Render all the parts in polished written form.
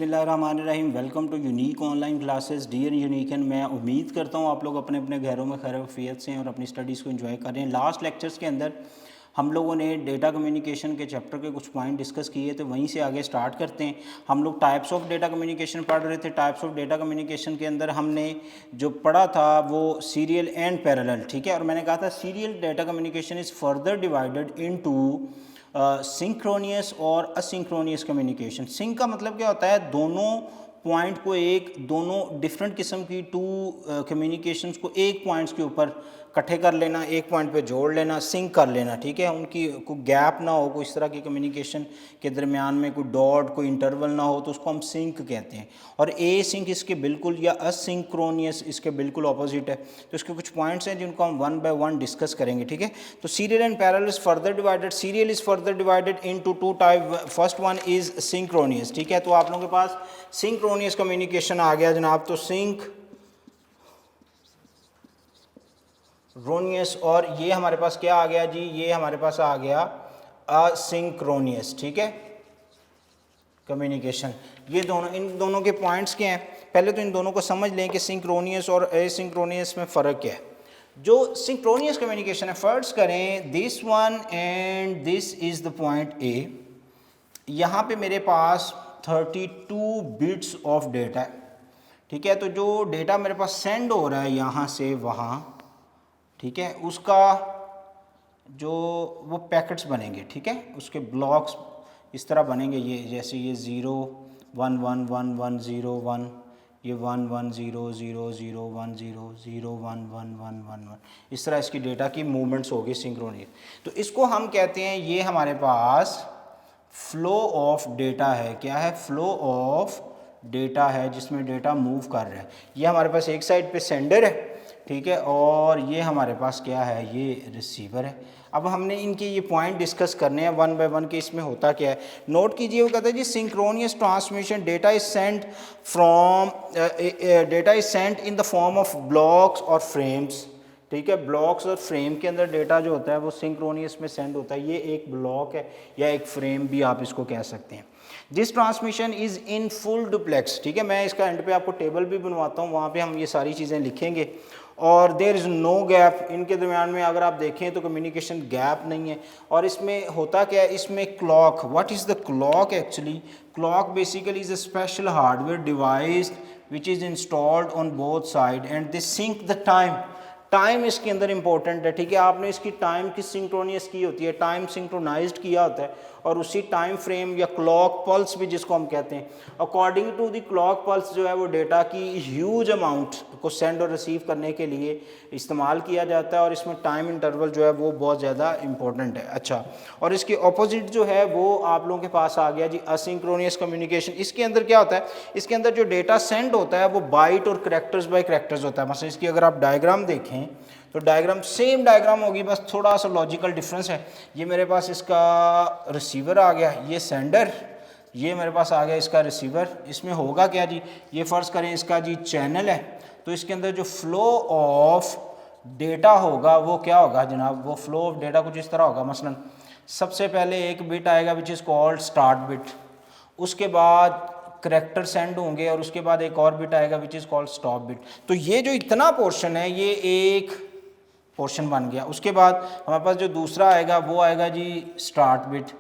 बिस्मिल्लाहिर्रहमानिर्रहीम। Welcome to unique online classes dear unique. And मैं उम्मीद करता हूँ आप लोग अपने अपने घरों में खैर वफियत से हैं और अपनी स्टडीज़ को एंजॉय कर रहे हैं। लास्ट लेक्चर्स के अंदर हम लोगों ने डेटा कम्युनिकेशन के चैप्टर के कुछ पॉइंट डिस्कस किए, तो वहीं से आगे स्टार्ट करते हैं। हम लोग टाइप्स ऑफ डेटा कम्युनिकेशन पढ़ रहे थे। टाइप्स ऑफ डेटा कम्युनिकेशन के अंदर हमने जो पढ़ा था वो सीरियल एंड पैरेलल, ठीक है। और मैंने कहा था serial data communication is further divided into synchronous और असिंक्रोनियस कम्युनिकेशन। सिंक का मतलब क्या होता है, दोनों पॉइंट को दोनों डिफरेंट किस्म की टू कम्युनिकेशंस को एक पॉइंट्स के ऊपर इकट्ठे कर लेना, एक पॉइंट पे जोड़ लेना, सिंक कर लेना, ठीक है। उनकी कोई गैप ना हो, कोई इस तरह की कम्युनिकेशन के दरमियान में कोई डॉट कोई इंटरवल ना हो, तो उसको हम सिंक कहते हैं। और ए सिंक इसके बिल्कुल या असिंक्रोनियस इसके बिल्कुल ऑपोजिट है। तो इसके कुछ पॉइंट्स हैं जिनको हम वन बाय वन डिस्कस करेंगे, ठीक है। तो serial and parallel is further divided. Serial is further divided into to type. First one is synchronous, ठीक है। तो आप लोगों के पास सिंक्रोनियस कम्युनिकेशन आ गया जनाब। तो सिंक्रोनियस, और ये हमारे पास क्या आ गया जी, ये हमारे पास आ गया असिंक्रोनियस, ठीक है, कम्युनिकेशन। ये दोनों, इन दोनों के पॉइंट्स क्या हैं, पहले तो इन दोनों को समझ लें कि सिंक्रोनियस और एसिंक्रोनियस में फ़र्क क्या है। जो सिंक्रोनियस कम्युनिकेशन है, फर्ज करें this one and this is the point A. यहाँ पे मेरे पास 32 बिट्स ऑफ डेटा है, ठीक है। तो जो डेटा मेरे पास सेंड हो रहा है यहाँ से वहाँ, ठीक है, उसका जो वो पैकेट्स बनेंगे, ठीक है, उसके ब्लॉक्स इस तरह बनेंगे। ये जैसे ये 0 1 1 1 1 0 1, ये 1 1 0 0 0 1 0 0 1 1 1 1 1, इस तरह इसकी डेटा की मूवमेंट्स होगी सिंक्रोनियस। तो इसको हम कहते हैं, ये हमारे पास फ्लो ऑफ डेटा है। क्या है? फ्लो ऑफ डेटा है, जिसमें डेटा मूव कर रहा है। ये हमारे पास एक साइड पे सेंडर है, ठीक है, और ये हमारे पास क्या है, ये रिसीवर है। अब हमने इनके ये पॉइंट डिस्कस करने हैं वन बाय वन के इसमें होता क्या है। नोट कीजिए, वो कहता है जी synchronous transmission data is sent from data is sent in the form of blocks और फ्रेम्स, ठीक है। ब्लॉक्स और फ्रेम के अंदर डेटा जो होता है वो सिंक्रोनियस में सेंड होता है। ये एक ब्लॉक है या एक फ्रेम भी आप इसको कह सकते हैं। This transmission is in full duplex, ठीक है। मैं इसका एंड पे आपको टेबल भी बनवाता हूँ, वहाँ पे हम ये सारी चीज़ें लिखेंगे। और देयर इज़ नो गैप, इनके दरमियान में अगर आप देखें तो कम्युनिकेशन गैप नहीं है। और इसमें होता क्या है, इसमें clock, what is the clock actually? Clock basically is a special hardware device which is installed on both side and they sync the time. Time इसके अंदर इंपॉर्टेंट है, ठीक है। आपने इसकी टाइम की सिंक्रोनियस की होती है, टाइम सिंक्रोनाइज्ड किया होता है, और उसी टाइम फ्रेम या क्लॉक पल्स भी जिसको हम कहते हैं, according to the clock pulse जो है वो डेटा की ह्यूज अमाउंट को सेंड और रिसीव करने के लिए इस्तेमाल किया जाता है। और इसमें टाइम इंटरवल जो है वो बहुत ज़्यादा इंपॉर्टेंट है। अच्छा, और इसके ऑपोजिट जो है वो आप लोगों के पास आ गया जी असिंक्रोनियस कम्युनिकेशन। इसके अंदर क्या होता है, इसके अंदर जो डेटा सेंड होता है वो बाइट और करैक्टर्स बाय करैक्टर्स होता है। मतलब इसकी अगर आप डायग्राम देखें तो डायग्राम सेम डायग्राम होगी, बस थोड़ा सा लॉजिकल डिफरेंस है। ये मेरे पास इसका रिसीवर आ गया, ये सेंडर, ये मेरे पास आ गया इसका रिसीवर। इसमें होगा क्या जी, ये फ़र्ज़ करें इसका जी चैनल है, तो इसके अंदर जो फ्लो ऑफ डेटा होगा वो क्या होगा जनाब, वो फ्लो ऑफ डेटा कुछ इस तरह होगा। मसलन सबसे पहले एक बिट आएगा which is called start bit, उसके बाद करैक्टर सेंड होंगे, और उसके बाद एक और बिट आएगा which is called stop bit. तो ये जो इतना पोर्शन है ये एक पोर्शन बन गया। उसके बाद हमारे पास जो दूसरा आएगा वो आएगा जी स्टार्ट बिट,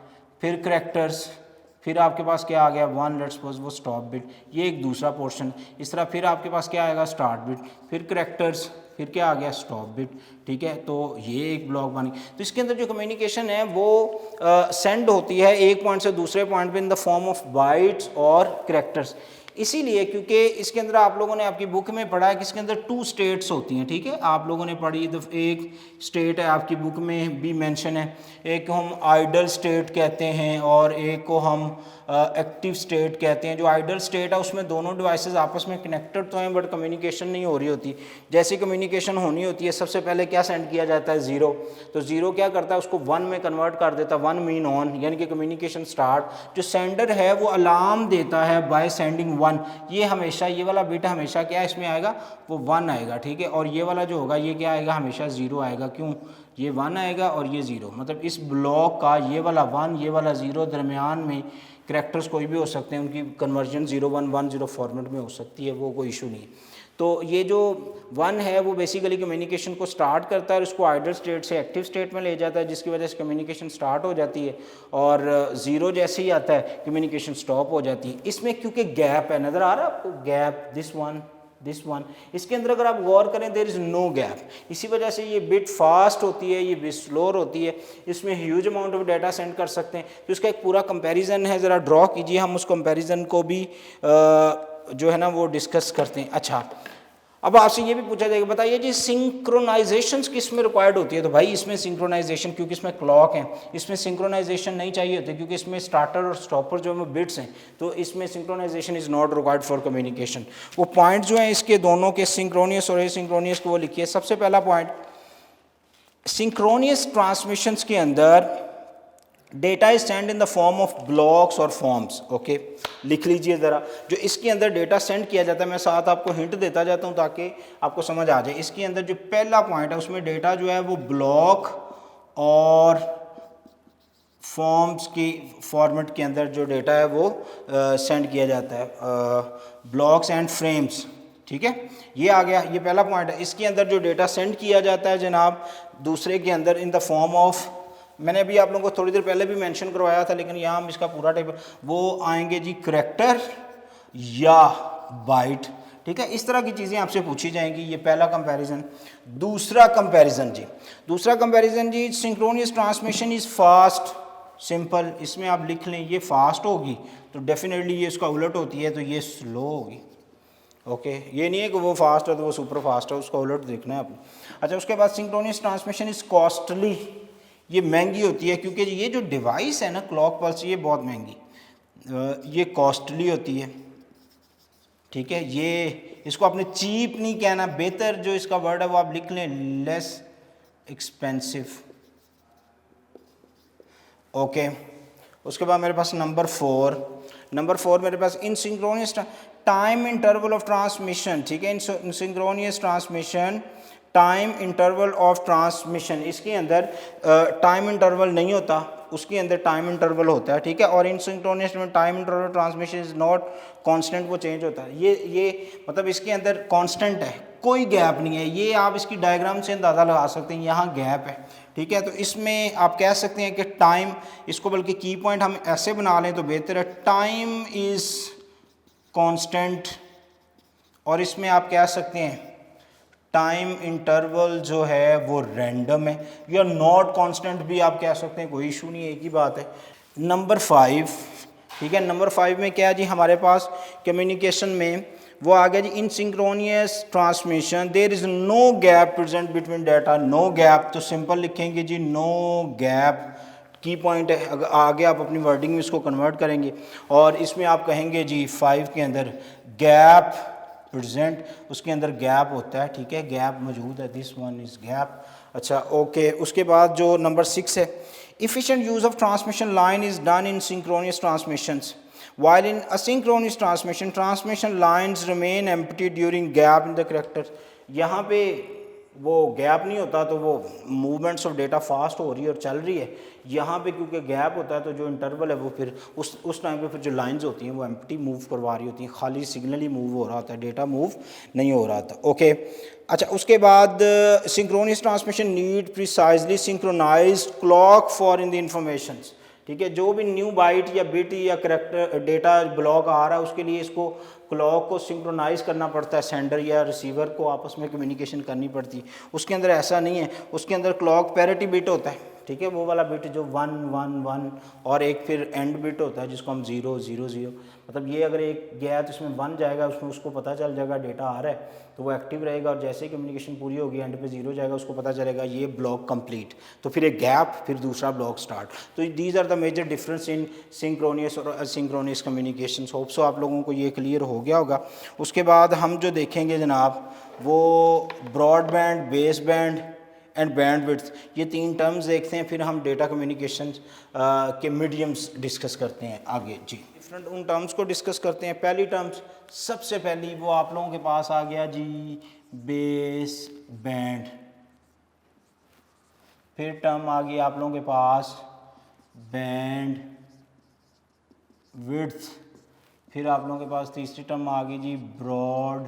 फिर करैक्टर्स, फिर आपके पास क्या आ गया 1, लेट्स सपोज वो स्टॉप बिट, ये एक दूसरा पोर्शन। इस तरह फिर आपके पास क्या आएगा स्टार्ट बिट, फिर करैक्टर्स, फिर क्या आ गया स्टॉप बिट, ठीक है। तो ये एक ब्लॉक बन गया। तो इसके अंदर जो कम्युनिकेशन है वो सेंड होती है एक पॉइंट से दूसरे पॉइंट पे इन द फॉर्म ऑफ बाइट्स और करैक्टर्स। इसीलिए क्योंकि इसके अंदर आप लोगों ने आपकी बुक में पढ़ा है कि इसके अंदर 2 स्टेट्स होती हैं, ठीक है, आप लोगों ने पढ़ी। एक स्टेट है आपकी बुक में भी मेंशन है, एक को हम आइडल स्टेट कहते हैं और एक को हम एक्टिव स्टेट कहते हैं। जो आइडल स्टेट है उसमें दोनों डिवाइसेस आपस में कनेक्टेड तो हैं बट कम्युनिकेशन नहीं हो रही होती। जैसे कम्युनिकेशन होनी होती है सबसे पहले क्या सेंड किया जाता है 0, तो 0 क्या करता है उसको 1 में कन्वर्ट कर देता है, 1 मीन ऑन, यानी कि कम्युनिकेशन स्टार्ट। जो सेंडर है वो अलार्म देता है बाय सेंडिंग 1, ये हमेशा ये वाला बिट हमेशा क्या है इसमें आएगा, वो 1 आएगा, ठीक है। और ये वाला जो होगा ये क्या आएगा, हमेशा 0 आएगा। क्यों, ये 1 आएगा और ये 0, मतलब इस ब्लॉक का ये वाला 1 ये वाला 0 दरमियान में करैक्टर्स कोई भी हो सकते हैं, उनकी कन्वर्जन 0-1-1-0 फॉर्मेट में हो सकती है, वो कोई इशू नहीं है। तो ये जो 1 है वो बेसिकली कम्युनिकेशन को स्टार्ट करता है और उसको आइडल स्टेट से एक्टिव स्टेट में ले जाता है, जिसकी वजह से कम्युनिकेशन स्टार्ट हो जाती है। और 0 जैसे ही आता है कम्युनिकेशन स्टॉप हो जाती है। इसमें क्योंकि गैप है, नज़र आ रहा है आपको गैप, दिस वन, इसके अंदर अगर आप गौर करें देयर इज़ नो गैप, इसी वजह से ये बिट फास्ट होती है, ये बिट स्लोर होती है। इसमें huge amount of data send कर सकते हैं। तो इसका एक पूरा कंपैरिजन है, ज़रा ड्रॉ कीजिए, हम उस कंपैरिजन को भी जो है ना वो डिस्कस करते हैं। अच्छा, अब आपसे ये भी पूछा जाएगा, बताइए जी सिंक्रोनाइजेशन किस में रिक्वायर्ड होती है? तो भाई इसमें सिंक्रोनाइजेशन, क्योंकि इसमें क्लॉक है, इसमें सिंक्रोनाइजेशन नहीं चाहिए होती, क्योंकि इसमें स्टार्टर और स्टॉपर जो है बिट्स हैं, तो इसमें synchronization is not required for communication. वो पॉइंट जो हैं इसके दोनों के, सिंक्रोनियस और एसिंक्रोनियस को वो लिखिए। सबसे पहला पॉइंट, सिंक्रोनियस ट्रांसमिशंस के अंदर data is send in the form of blocks और फॉर्म्स। ओके, लिख लीजिए ज़रा, जो इसके अंदर डेटा सेंड किया जाता है, मैं साथ आपको हिंट देता जाता हूँ ताकि आपको समझ आ जाए। इसके अंदर जो पहला पॉइंट है उसमें डेटा जो है वो ब्लॉक और फॉर्म्स की फॉर्मेट के अंदर जो डेटा है वो सेंड किया जाता है, ब्लॉक्स एंड फ्रेम्स, ठीक है। ये आ गया, ये पहला पॉइंट है। इसके अंदर जो डेटा सेंड किया जाता है जनाब दूसरे के अंदर इन द फॉर्म ऑफ, मैंने अभी आप लोगों को थोड़ी देर पहले भी मेंशन करवाया था, लेकिन यहाँ हम इसका पूरा टेबल, वो आएंगे जी करैक्टर या बाइट, ठीक है। इस तरह की चीज़ें आपसे पूछी जाएंगी। ये पहला कंपैरिजन। दूसरा कंपैरिजन जी, synchronous transmission is fast, simple, इसमें आप लिख लें ये फास्ट होगी तो डेफिनेटली ये इसका उलट होती है तो ये स्लो होगी। ओके, ये नहीं है कि वो फास्ट है तो वो सुपर फास्ट है, उसका उलट देखना है आपको। अच्छा, उसके बाद सिंक्रोनियस ट्रांसमिशन इज़ कॉस्टली, ये महंगी होती है, क्योंकि ये जो डिवाइस है ना क्लॉक पल्स, ये बहुत महंगी, ये कॉस्टली होती है, ठीक है। ये इसको आपने चीप नहीं कहना, बेहतर जो इसका वर्ड है वो आप लिख लें लेस एक्सपेंसिव। ओके, उसके बाद मेरे पास नंबर फोर मेरे पास in synchronous time interval of transmission, ठीक है। In synchronous transmission time interval of transmission, इसके अंदर टाइम इंटरवल नहीं होता, उसके अंदर टाइम इंटरवल होता है, ठीक है। और इन सिंक्रोनियस में time interval transmission is not constant, वो चेंज होता है। ये मतलब इसके अंदर कांस्टेंट है, कोई गैप नहीं है। ये आप इसकी डायग्राम से अंदाज़ा लगा सकते हैं, यहाँ गैप है, ठीक है। तो इसमें आप कह सकते हैं कि टाइम, इसको बल्कि की पॉइंट हम ऐसे बना लें तो बेहतर है, टाइम इज़ कांस्टेंट। और इसमें आप कह सकते हैं टाइम इंटरवल जो है वो रैंडम है, या नॉट कांस्टेंट भी आप कह सकते हैं, कोई इशू नहीं है, एक ही बात है। नंबर 5, ठीक है। नंबर 5 में क्या है जी हमारे पास कम्युनिकेशन में, वो आ गया जी in synchronous transmission there is no gap present between data, no gap, तो सिंपल लिखेंगे जी नो गैप, की पॉइंट है। अगर आगे आप अपनी वर्डिंग में इसको कन्वर्ट करेंगे और इसमें आप कहेंगे जी 5 के अंदर गैप प्रेजेंट, उसके अंदर गैप होता है, ठीक है, गैप मौजूद है, दिस वन इज़ गैप। अच्छा, ओके। उसके बाद जो नंबर 6 है, efficient use of transmission line is done in synchronous transmissions, while in asynchronous transmission lines remain empty during gap in the characters। यहाँ पे वो गैप नहीं होता तो वो मूवमेंट्स ऑफ डेटा फास्ट हो रही है और चल रही है। यहाँ पे क्योंकि गैप होता है तो जो इंटरवल है वो फिर उस टाइम पे फिर जो लाइंस होती हैं वो एम्प्टी मूव करवा रही होती हैं, खाली सिग्नल ही मूव हो रहा होता है, डेटा मूव नहीं हो रहा था। ओके, अच्छा, उसके बाद synchronous transmission need precisely synchronized clock for in the information, ठीक है। जो भी न्यू बाइट या बिट या करैक्टर डेटा ब्लॉक आ रहा है उसके लिए इसको क्लॉक को सिंक्रोनाइज करना पड़ता है, सेंडर या रिसीवर को आपस में कम्युनिकेशन करनी पड़ती है। उसके अंदर ऐसा नहीं है, उसके अंदर क्लॉक पैरिटी बिट होता है, ठीक है, वो वाला बिट जो 1 1 1 और एक फिर एंड बिट होता है जिसको हम 0 0 0, मतलब ये अगर एक गया तो इसमें 1 जाएगा, उसमें उसको पता चल जाएगा डेटा आ रहा है तो वो एक्टिव रहेगा, और जैसे ही कम्युनिकेशन पूरी होगी एंड पे 0 जाएगा, उसको पता चलेगा ये ब्लॉक कंप्लीट, तो फिर एक गैप, फिर दूसरा ब्लॉक स्टार्ट। तो these are the major difference in synchronous और असिंक्रोनियस कम्युनिकेशन। होप सो आप लोगों को ये क्लियर हो गया होगा। उसके बाद हम जो देखेंगे जनाब वो broadband, base band and bandwidth, ये 3 टर्म्स देखते हैं, फिर हम डेटा कम्युनिकेशन के मीडियम्स डिस्कस करते हैं आगे जी। डिफरेंट उन टर्म्स को डिस्कस करते हैं। पहली टर्म्स, सबसे पहली वो आप लोगों के पास आ गया जी बेस बैंड। फिर टर्म आ गई आप लोगों के पास बैंड विड्थ। फिर आप लोगों के पास तीसरी टर्म आ गई जी ब्रॉड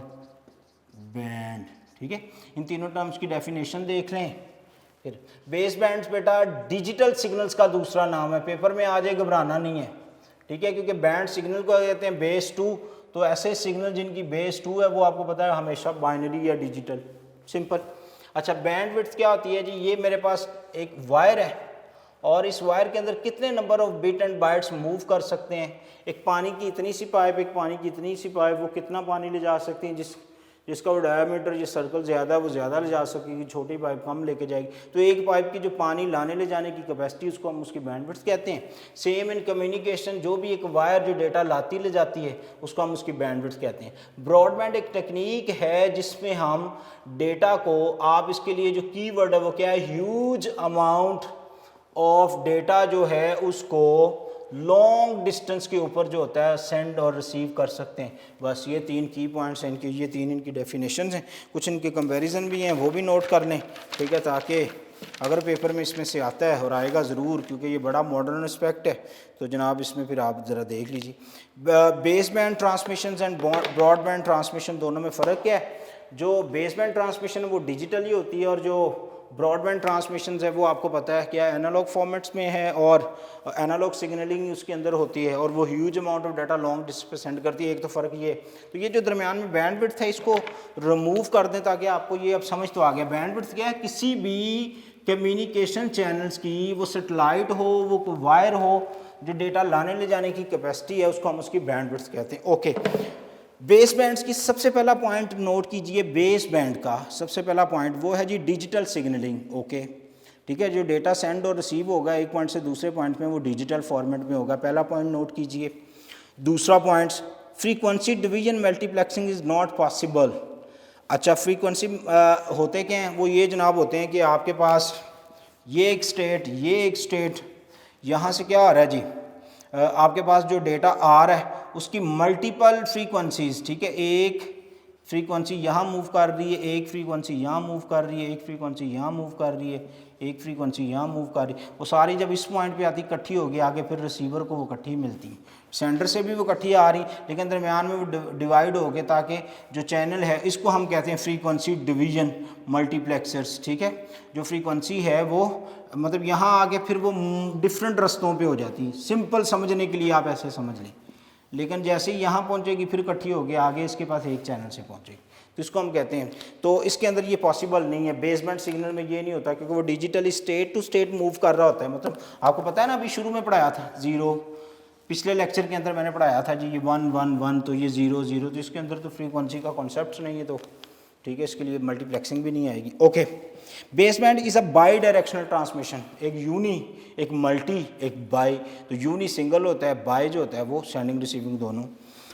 बैंड। ठीक है, इन तीनों टर्म्स की डेफिनेशन देख लें। फिर बेस बैंड्स बेटा डिजिटल सिग्नल्स का दूसरा नाम है, पेपर में आ जाए घबराना नहीं है। ठीक है, क्योंकि बैंड सिग्नल को कहते हैं बेस 2, तो ऐसे सिग्नल जिनकी बेस 2 है वो आपको पता है हमेशा बाइनरी या डिजिटल, सिंपल। अच्छा, बैंड विड्थ क्या होती है जी? ये मेरे पास एक वायर है और इस वायर के अंदर कितने number of bit and bytes move कर सकते हैं। एक पानी की इतनी सी पाइप, एक पानी की इतनी सी पाइप, वो कितना पानी ले जा सकती है, जिसका वो डायमीटर, ये सर्कल ज़्यादा है वो ज़्यादा ले जा सकेगी, छोटी पाइप कम लेके जाएगी। तो एक पाइप की जो पानी लाने ले जाने की कैपेसिटी, उसको हम उसकी बैंडविड्थ कहते हैं। सेम इन कम्युनिकेशन, जो भी एक वायर जो डेटा लाती ले जाती है उसको हम उसकी बैंडविड्थ कहते हैं। ब्रॉडबैंड एक टेक्निक है जिसमें हम डेटा को, आप इसके लिए जो कीवर्ड है वो क्या है, ह्यूज अमाउंट ऑफ डेटा जो है उसको लॉन्ग डिस्टेंस के ऊपर जो होता है सेंड और रिसीव कर सकते हैं। बस ये 3 की पॉइंट्स हैं इनके, ये 3 इनकी डेफिनेशंस हैं। कुछ इनके कंपैरिजन भी हैं, वो भी नोट कर लें। ठीक है, ताकि अगर पेपर में इसमें से आता है, और आएगा ज़रूर क्योंकि ये बड़ा मॉडर्न एस्पेक्ट है, तो जनाब इसमें फिर आप ज़रा देख लीजिए। Base band transmission and broadband transmission दोनों में फ़र्क क्या है? जो बेस बैंड ट्रांसमिशन है वो डिजिटली होती है, और जो ब्रॉडबैंड ट्रांसमिशन है वो आपको पता है क्या एनालॉग फॉर्मेट्स में है, और एनालॉग सिग्नलिंग उसके अंदर होती है, और वो huge amount of data long distance पे सेंड करती है। एक तो फ़र्क ये, तो ये जो दरमियान में बैंडविड्थ है इसको रिमूव कर दें ताकि आपको ये अब समझ तो आ गया। बैंडविड्थ क्या है? किसी भी कम्युनिकेशन चैनल्स की, वो सेटेलाइट हो, वो वायर हो, जो डेटा लाने ले जाने की कैपेसिटी है उसको हम उसकी बैंडविड्थ कहते हैं। ओके, बेस बैंड्स की सबसे पहला पॉइंट नोट कीजिए। बेस बैंड का सबसे पहला पॉइंट वो है जी डिजिटल सिग्नलिंग। ओके, ठीक है, जो डेटा सेंड और रिसीव होगा एक पॉइंट से दूसरे पॉइंट में वो डिजिटल फॉर्मेट में होगा। पहला पॉइंट नोट कीजिए। दूसरा point, frequency division multiplexing is not possible. अच्छा, फ्रीक्वेंसी होते क्या हैं? वो ये जनाब होते हैं कि आपके पास ये एक स्टेट, यहाँ से क्या आ रहा है जी, आपके पास जो डेटा आ रहा है उसकी मल्टीपल फ्रीक्वेंसीज। ठीक है, एक फ्रीक्वेंसी यहाँ मूव कर रही है, एक फ्रीक्वेंसी यहाँ मूव कर रही है, एक फ्रीक्वेंसी यहाँ मूव कर रही है, एक फ्रीक्वेंसी यहाँ मूव कर रही है। वो सारी जब इस पॉइंट पे आती इकट्ठी होगी, आगे फिर रिसीवर को वो इकट्ठी मिलती है। सेंटर से भी वो इकट्ठी आ रही, लेकिन दरमियान में वो डिवाइड हो गए, ताकि जो चैनल है इसको हम कहते हैं फ्रीक्वेंसी डिवीजन मल्टीप्लेक्सर्स। ठीक है, जो फ्रीक्वेंसी है वो मतलब यहाँ आके फिर वो डिफरेंट रस्तों पे हो जाती है। सिंपल समझने के लिए आप ऐसे समझ लें, लेकिन जैसे ही यहाँ पहुँचेगी फिर इकट्ठी होगी, आगे इसके पास एक चैनल से पहुँचेगी, तो इसको हम कहते हैं। तो इसके अंदर ये पॉसिबल नहीं है। बेसबैंड सिग्नल में ये नहीं होता, क्योंकि वो digitally state to state move कर रहा होता है। मतलब आपको पता है ना, अभी शुरू में पढ़ाया था 0, पिछले लेक्चर के अंदर मैंने पढ़ाया था जी ये 1 1 1, तो ये 0 0, तो इसके अंदर तो फ्रीक्वेंसी का कॉन्सेप्ट नहीं है, तो ठीक है, इसके लिए मल्टीप्लेक्सिंग भी नहीं आएगी। Okay, baseband is a by directional transmission, एक यूनी, एक मल्टी, एक बाई। तो यूनी सिंगल होता है, बाई जो होता है वो सेंडिंग रिसीविंग दोनों।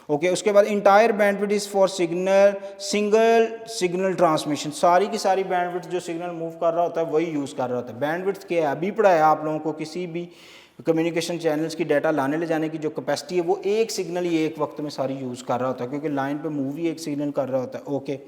ओके, उसके बाद entire bandwidth is for single signal transmission. सारी की सारी बैंडविड्थ जो सिग्नल मूव कर रहा होता है वही यूज़ कर रहा होता है। बैंडविड्थ क्या है, अभी पढ़ाया आप लोगों को, किसी भी कम्युनिकेशन चैनल्स की डाटा लाने ले जाने की जो कैपेसिटी है वो एक सिग्नल ही एक वक्त में सारी यूज़ कर रहा होता है, क्योंकि लाइन पे मूव ही एक सिग्नल कर रहा होता है। Okay,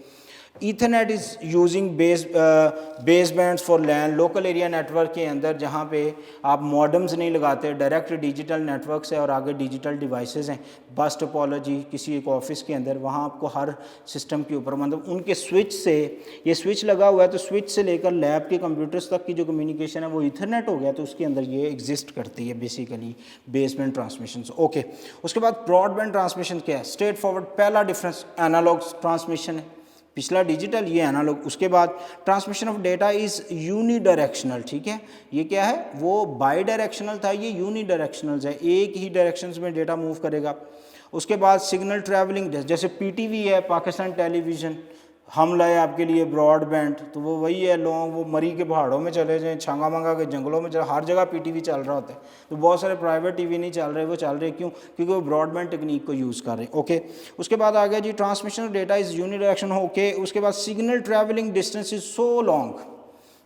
Ethernet is using base bands for LAN. Local area network के अंदर जहाँ पे आप मॉडम्स नहीं लगाते, डायरेक्ट डिजिटल नेटवर्क्स है और आगे डिजिटल डिवाइसेस हैं। बस टोपोलॉजी किसी एक ऑफिस के अंदर, वहाँ आपको हर सिस्टम के ऊपर मतलब उनके स्विच से, ये स्विच लगा हुआ है तो स्विच से लेकर लैब के कंप्यूटर्स तक की जो कम्युनिकेशन है वो ईथरनेट हो गया, तो उसके अंदर ये एग्जिस्ट करती है बेसिकली बेसबैंड ट्रांसमिशन। ओके, उसके बाद ब्रॉडबैंड ट्रांसमिशन क्या है? स्ट्रेट फॉरवर्ड, पहला डिफरेंस एनालॉग ट्रांसमिशन है, पिछला डिजिटल, ये एनालॉग। उसके बाद transmission of data is unidirectional. ठीक है, ये क्या है, वो बाई डायरेक्शनल था, ये यूनी डायरेक्शनल है, एक ही डायरेक्शंस में डेटा मूव करेगा। उसके बाद सिग्नल ट्रैवलिंग, जैसे पीटीवी है, पाकिस्तान टेलीविज़न, हम लाए आपके लिए ब्रॉडबैंड, तो वो वही है, लोग वो मरी के पहाड़ों में चले जाएँ, छांगा मांगा के जंगलों में चले, हर जगह पीटीवी चल रहा होता है। तो बहुत सारे प्राइवेट टीवी नहीं चल रहे, वो चल रहे क्यों? क्योंकि वो ब्रॉडबैंड टेक्निक को यूज़ कर रहे हैं। ओके, उसके बाद आ गया जी transmission of data is unidirectional. Okay, उसके बाद signal travelling distance is so long.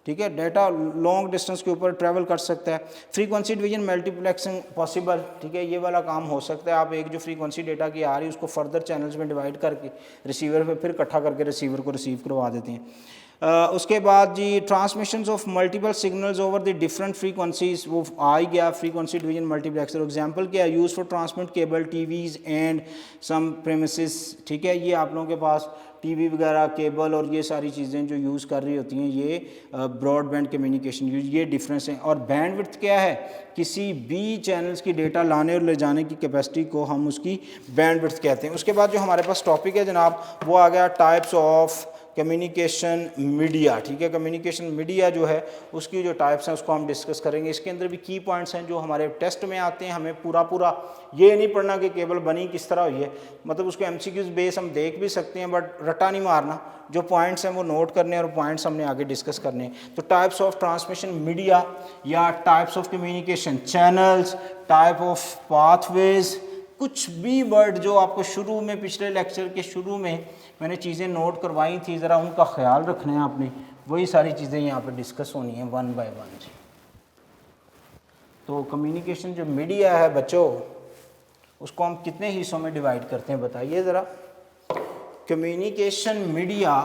ठीक है, डाटा लॉन्ग डिस्टेंस के ऊपर ट्रैवल कर सकता है। फ्रीक्वेंसी डिवीजन मल्टीप्लेक्सिंग पॉसिबल, ठीक है, ये वाला काम हो सकता है। आप एक जो फ्रीक्वेंसी डेटा की आ रही है उसको फर्दर चैनल्स में डिवाइड करके रिसीवर पे फिर इकट्ठा करके रिसीवर को रिसीव करवा देते हैं। उसके बाद जी transmissions of multiple signals over the different frequencies, वो आ ही गया फ्रीक्वेंसी डिवीजन मल्टीप्लेक्सर। एग्जांपल क्या है, use for transmit cable TVs and some premises, ठीक है, ये आप लोगों के पास टीवी वगैरह केबल और ये सारी चीज़ें जो यूज़ कर रही होती हैं, ये ब्रॉडबैंड कम्युनिकेशन, ये डिफरेंस है। और बैंडविड्थ क्या है, किसी भी चैनल्स की डेटा लाने और ले जाने की कैपेसिटी को हम उसकी बैंडविड्थ कहते हैं। उसके बाद जो हमारे पास टॉपिक है जनाब, वो आ गया टाइप्स ऑफ कम्युनिकेशन मीडिया, ठीक है। कम्युनिकेशन मीडिया जो है उसकी जो टाइप्स हैं उसको हम डिस्कस करेंगे। इसके अंदर भी की पॉइंट्स हैं जो हमारे टेस्ट में आते हैं। हमें पूरा ये नहीं पढ़ना कि केबल बनी किस तरह हुई है, मतलब उसको एमसीक्यूज बेस हम देख भी सकते हैं बट रट्टा नहीं मारना, जो पॉइंट्स हैं वो नोट करने और पॉइंट्स हमने आगे डिस्कस करने हैं। तो टाइप्स ऑफ ट्रांसमिशन मीडिया या types of communication channels, type of pathways, कुछ भी वर्ड जो आपको शुरू में पिछले लेक्चर के शुरू में मैंने चीज़ें नोट करवाई थी, ज़रा उनका ख्याल रखना है आपने, वही सारी चीज़ें यहाँ पे डिस्कस होनी है वन बाय वन जी। तो कम्युनिकेशन जो मीडिया है बच्चों, उसको हम कितने हिस्सों में डिवाइड करते हैं बताइए ज़रा। Communication media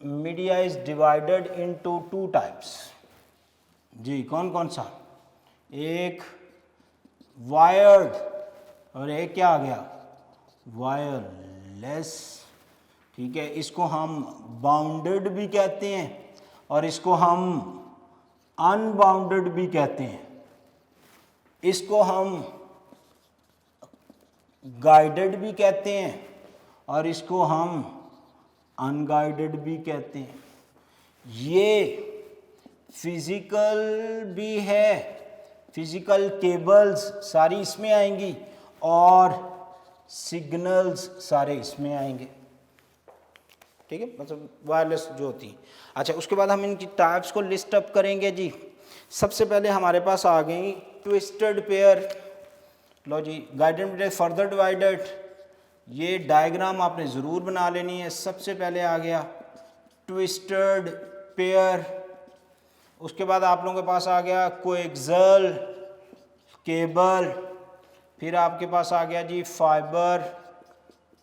media is divided into two types जी। कौन कौन सा, एक वायर्ड और एक क्या आ गया वायरलेस, ठीक है। इसको हम बाउंडेड भी कहते हैं और इसको हम अनबाउंडेड भी कहते हैं। इसको हम गाइडेड भी कहते हैं और इसको हम अनगाइडेड भी कहते हैं। ये फिजिकल भी है, फिजिकल केबल्स सारी इसमें आएंगी और सिग्नल्स सारे इसमें आएंगे, ठीक है, मतलब वायरलेस जो होती है। अच्छा, उसके बाद हम इनकी टाइप्स को लिस्ट अप करेंगे जी। सबसे पहले हमारे पास आ गई ट्विस्टेड पेयर, लो जी, गाइडेड मीडिया फर्दर डिवाइडेड, ये डायग्राम आपने ज़रूर बना लेनी है। सबसे पहले आ गया ट्विस्टेड पेयर, उसके बाद आप लोगों के पास आ गया कोएक्सियल केबल, फिर आपके पास आ गया जी फाइबर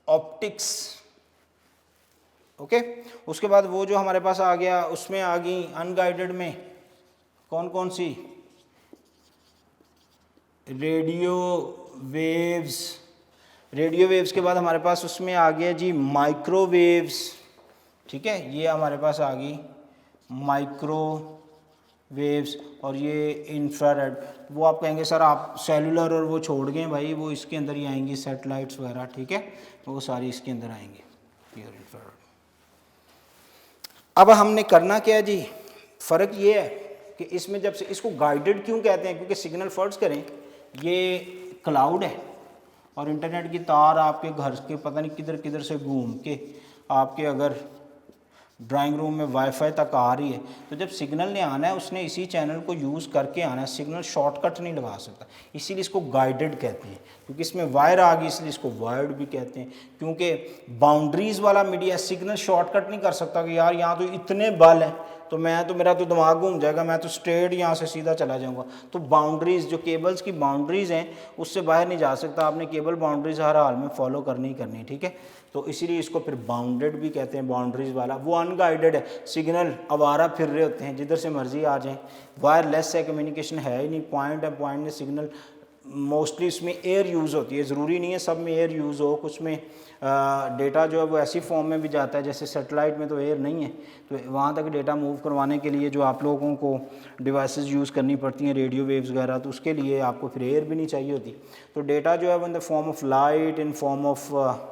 ऑप्टिक्स, ओके। उसके बाद वो जो हमारे पास आ गया उसमें आ गई अनगाइडेड में कौन कौन सी, रेडियो वेव्स, रेडियो वेव्स के बाद हमारे पास उसमें आ गया जी माइक्रोवेव्स, ठीक है, ये हमारे पास आ गई माइक्रोवेव्स। और ये इंफ्रारेड, वो आप कहेंगे सर आप सेलुलर और वो छोड़ गए भाई, वो इसके अंदर ही आएंगी सैटेलाइट्स वगैरह, ठीक है, वो सारी इसके अंदर आएंगे प्योर इंफ्रारेड। अब हमने करना क्या है जी, फ़र्क ये है कि इसमें जब से इसको गाइडेड क्यों कहते हैं, क्योंकि सिग्नल फर्ज करें ये क्लाउड है और इंटरनेट की तार आपके घर के पता नहीं किधर किधर से घूम के आपके अगर ड्राइंग रूम में वाईफाई तक आ रही है, तो जब सिग्नल ने आना है उसने इसी चैनल को यूज़ करके आना है, सिग्नल शॉर्टकट नहीं लगा सकता, इसीलिए इसको गाइडेड कहते हैं। क्योंकि इसमें वायर आ गई इसलिए इसको वायर्ड भी कहते हैं, क्योंकि बाउंड्रीज़ वाला मीडिया सिग्नल शॉर्टकट नहीं कर सकता कि यार यहाँ तो इतने बल हैं तो मेरा तो दिमाग घूम जाएगा, मैं तो स्ट्रेट यहाँ से सीधा चला जाऊँगा। तो बाउंड्रीज़ जो केबल्स की बाउंड्रीज़ हैं उससे बाहर नहीं जा सकता, आपने केबल बाउंड्रीज़ हर हाल में फॉलो करनी ही करनी, ठीक है। तो इसीलिए इसको फिर बाउंडेड भी कहते हैं, बाउंड्रीज़ वाला। वो अनगाइडेड है, सिग्नल आवारा फिर रहे होते हैं जिधर से मर्जी आ जाएं। वायरलेस है, कम्युनिकेशन है ही नहीं, पॉइंट है, पॉइंट में सिग्नल मोस्टली इसमें एयर यूज़ होती है, ज़रूरी नहीं है सब में एयर यूज़ हो, कुछ में डेटा जो है वो ऐसी फॉर्म में भी जाता है, जैसे सेटेलाइट में तो एयर नहीं है, तो वहाँ तक डेटा मूव करवाने के लिए जो आप लोगों को डिवाइसेस यूज़ करनी पड़ती हैं, रेडियो वेव्स वगैरह, तो उसके लिए आपको फिर एयर भी नहीं चाहिए होती। तो डेटा जो है वो इन the form of light, in form of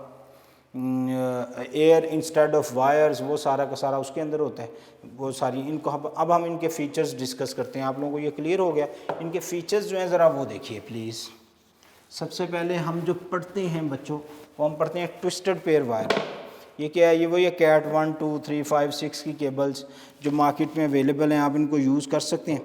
air instead of wires, वो सारा का सारा उसके अंदर होता है। वो सारी इनको अब हम इनके फ़ीचर्स डिस्कस करते हैं। आप लोगों को ये क्लियर हो गया, इनके फ़ीचर्स जो हैं ज़रा वो देखिए प्लीज़। सबसे पहले हम जो पढ़ते हैं बच्चों, वो हम पढ़ते हैं ट्विस्टेड पेयर वायर। ये क्या है, ये वही है कैट 1 2 3 5 6 की केबल्स जो मार्केट में अवेलेबल हैं, आप इनको यूज़ कर सकते हैं।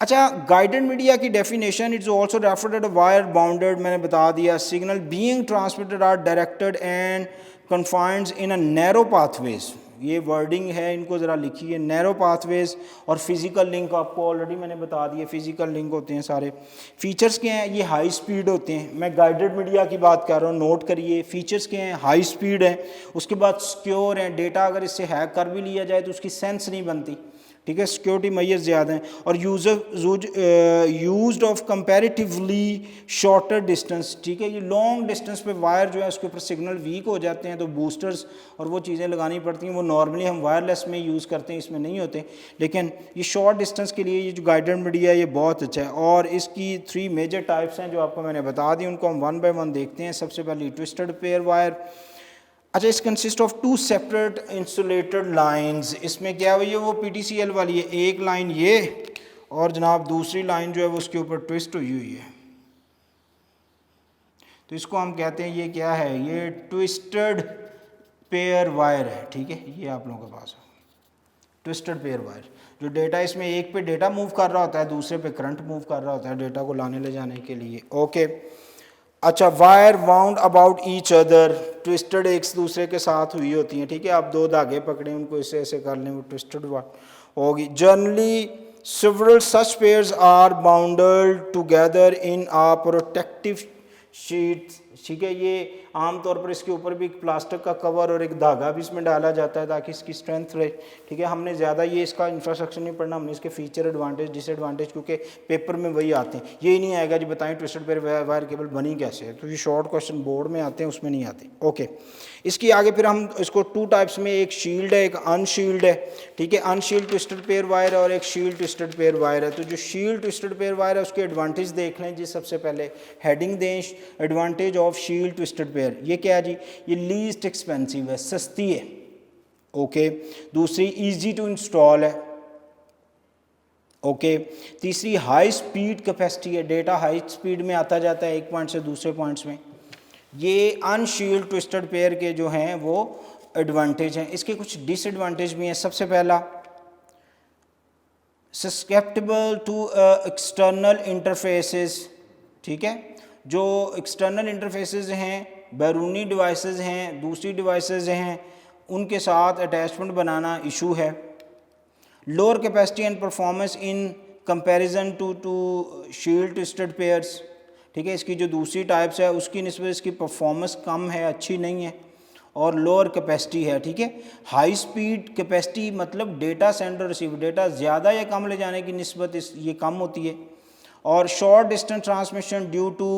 अच्छा, गाइडेड मीडिया की definition, it's also referred at wire bounded, मैंने बता दिया, signal being transmitted are directed and confined in a narrow pathways, ये वर्डिंग है, इनको ज़रा लिखिए, नैरो पाथवेज, और फिजिकल लिंक आपको ऑलरेडी मैंने बता दिया, फिजिकल लिंक होते हैं सारे। फीचर्स क्या हैं, ये हाई स्पीड होते हैं, मैं गाइडेड मीडिया की बात कर रहा हूँ, नोट करिए। फीचर्स क्या हैं, हाई स्पीड है, उसके बाद सिक्योर हैं, डेटा अगर इससे हैक कर भी लिया जाए तो उसकी सेंस नहीं बनती, ठीक है, सिक्योरिटी मेजर्स ज़्यादा हैं, और used of comparatively shorter distance, ठीक है, ये लॉन्ग डिस्टेंस पे वायर जो है उसके ऊपर सिग्नल वीक हो जाते हैं तो बूस्टर्स और वो चीज़ें लगानी पड़ती हैं, वो नॉर्मली हम वायरलेस में यूज़ करते हैं, इसमें नहीं होते, लेकिन ये शॉर्ट डिस्टेंस के लिए ये जो गाइडेड मीडिया है ये बहुत अच्छा है। और इसकी 3 मेजर टाइप्स हैं जो आपको मैंने बता दी, उनको हम 1 बाय 1 देखते हैं। सबसे पहले ट्विस्टेड पेयर वायर। अच्छा, इस consist of 2 separate insulated lines, इसमें क्या हुई है, वो PTCL वाली है, एक लाइन ये और जनाब दूसरी लाइन जो है वो उसके ऊपर ट्विस्ट हुई हुई है, तो इसको हम कहते हैं, ये क्या है, ये ट्विस्टेड पेयर वायर है, ठीक है, ये आप लोगों के पास है ट्विस्टेड पेयर वायर, जो डेटा इसमें एक पे डेटा मूव कर रहा होता है, दूसरे पे करंट मूव कर रहा होता है डेटा को लाने ले जाने के लिए। ओके, अच्छा, wire wound about each other, twisted एक दूसरे के साथ हुई होती हैं, ठीक है, आप 2 धागे पकड़े उनको ऐसे ऐसे कर लें, वो ट्विस्टेड होगी। Generally several such pairs are bounded together in a protective sheet, ठीक है, ये आमतौर पर इसके ऊपर भी एक प्लास्टिक का कवर और एक धागा भी इसमें डाला जाता है ताकि इसकी स्ट्रेंथ रहे, ठीक है। हमने ज़्यादा ये इसका इंफ्रास्ट्रक्चर नहीं पढ़ना, हमने इसके फीचर, एडवांटेज, डिसएडवांटेज, क्योंकि पेपर में वही आते हैं, ये ही नहीं आएगा जी बताएं ट्विस्टेड पेयर वायर केबल बनी कैसे है, तो ये शॉर्ट क्वेश्चन बोर्ड में आते हैं, उसमें नहीं आते। ओके, इसकी आगे फिर हम इसको 2 टाइप्स में, एक शील्ड है, एक अनशील्ड है, ठीक है, अनशील्ड ट्विस्टेड पेयर वायर है और एक शील्ड ट्विस्टेड पेयर वायर है। तो जो शील्ड ट्विस्टेड पेयर वायर है उसके एडवांटेज देख लें जी, सबसे पहले हेडिंग दें, advantage of shield twisted pair, ये क्या है जी, ये लीस्ट एक्सपेंसिव है, सस्ती है। ओके, दूसरी इजी टू इंस्टॉल है। ओके, तीसरी हाई स्पीड कैपेसिटी है, डेटा हाई स्पीड में आता जाता है एक पॉइंट से दूसरे पॉइंट्स में। ये अनशील्ड ट्विस्टेड पेयर के जो हैं वो एडवांटेज हैं। इसके कुछ डिसएडवांटेज भी हैं। सबसे पहला, सस्केप्टेबल टू एक्सटर्नल इंटरफेसेस, ठीक है, जो एक्सटर्नल इंटरफेसेस हैं, बैरूनी डिवाइसेस हैं, दूसरी डिवाइसेस हैं, उनके साथ अटैचमेंट बनाना इशू है। Lower capacity and performance in comparison to shield twisted pairs, ठीक है, इसकी जो दूसरी टाइप्स है उसकी निस्बत इसकी परफॉर्मेंस कम है, अच्छी नहीं है, और लोअर कैपेसिटी है, ठीक है। हाई स्पीड कैपेसिटी मतलब डेटा सेंड और रिसीव, डेटा ज़्यादा या कम ले जाने की निस्बत ये कम होती है। और short distance transmission due to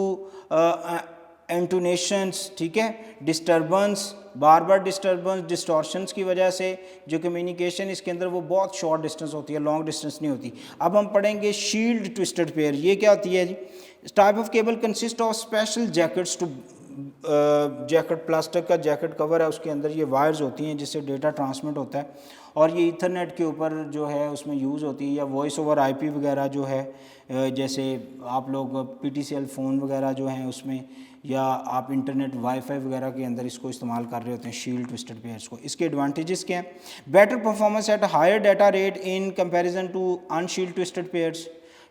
attenuations, ठीक है, डिस्टर्बेंस, बार बार डिस्टर्बेंस, डिस्टॉर्शंस की वजह से जो कम्युनिकेशन इसके अंदर वो बहुत शॉर्ट डिस्टेंस होती है, लॉन्ग डिस्टेंस नहीं होती। अब हम पढ़ेंगे शील्ड ट्विस्टेड पेयर, ये क्या होती है जी। Type of cable consist of special jackets two, jacket plastic का जैकेट कवर है, उसके अंदर ये वायर्स होती हैं जिससे डेटा ट्रांसमिट होता है, और ये ईथरनेट के ऊपर जो है उसमें यूज़ होती है, या वॉइस ओवर IP वगैरह जो है, जैसे आप लोग PTCL फ़ोन वगैरह जो हैं उसमें, या आप इंटरनेट वाईफाई वगैरह के अंदर इसको इस्तेमाल कर रहे होते हैं शील्ड ट्विस्टेड पेयर्स को। इसके एडवांटेजेस क्या हैं, better performance at higher data rate in comparison to unshielded twisted pairs,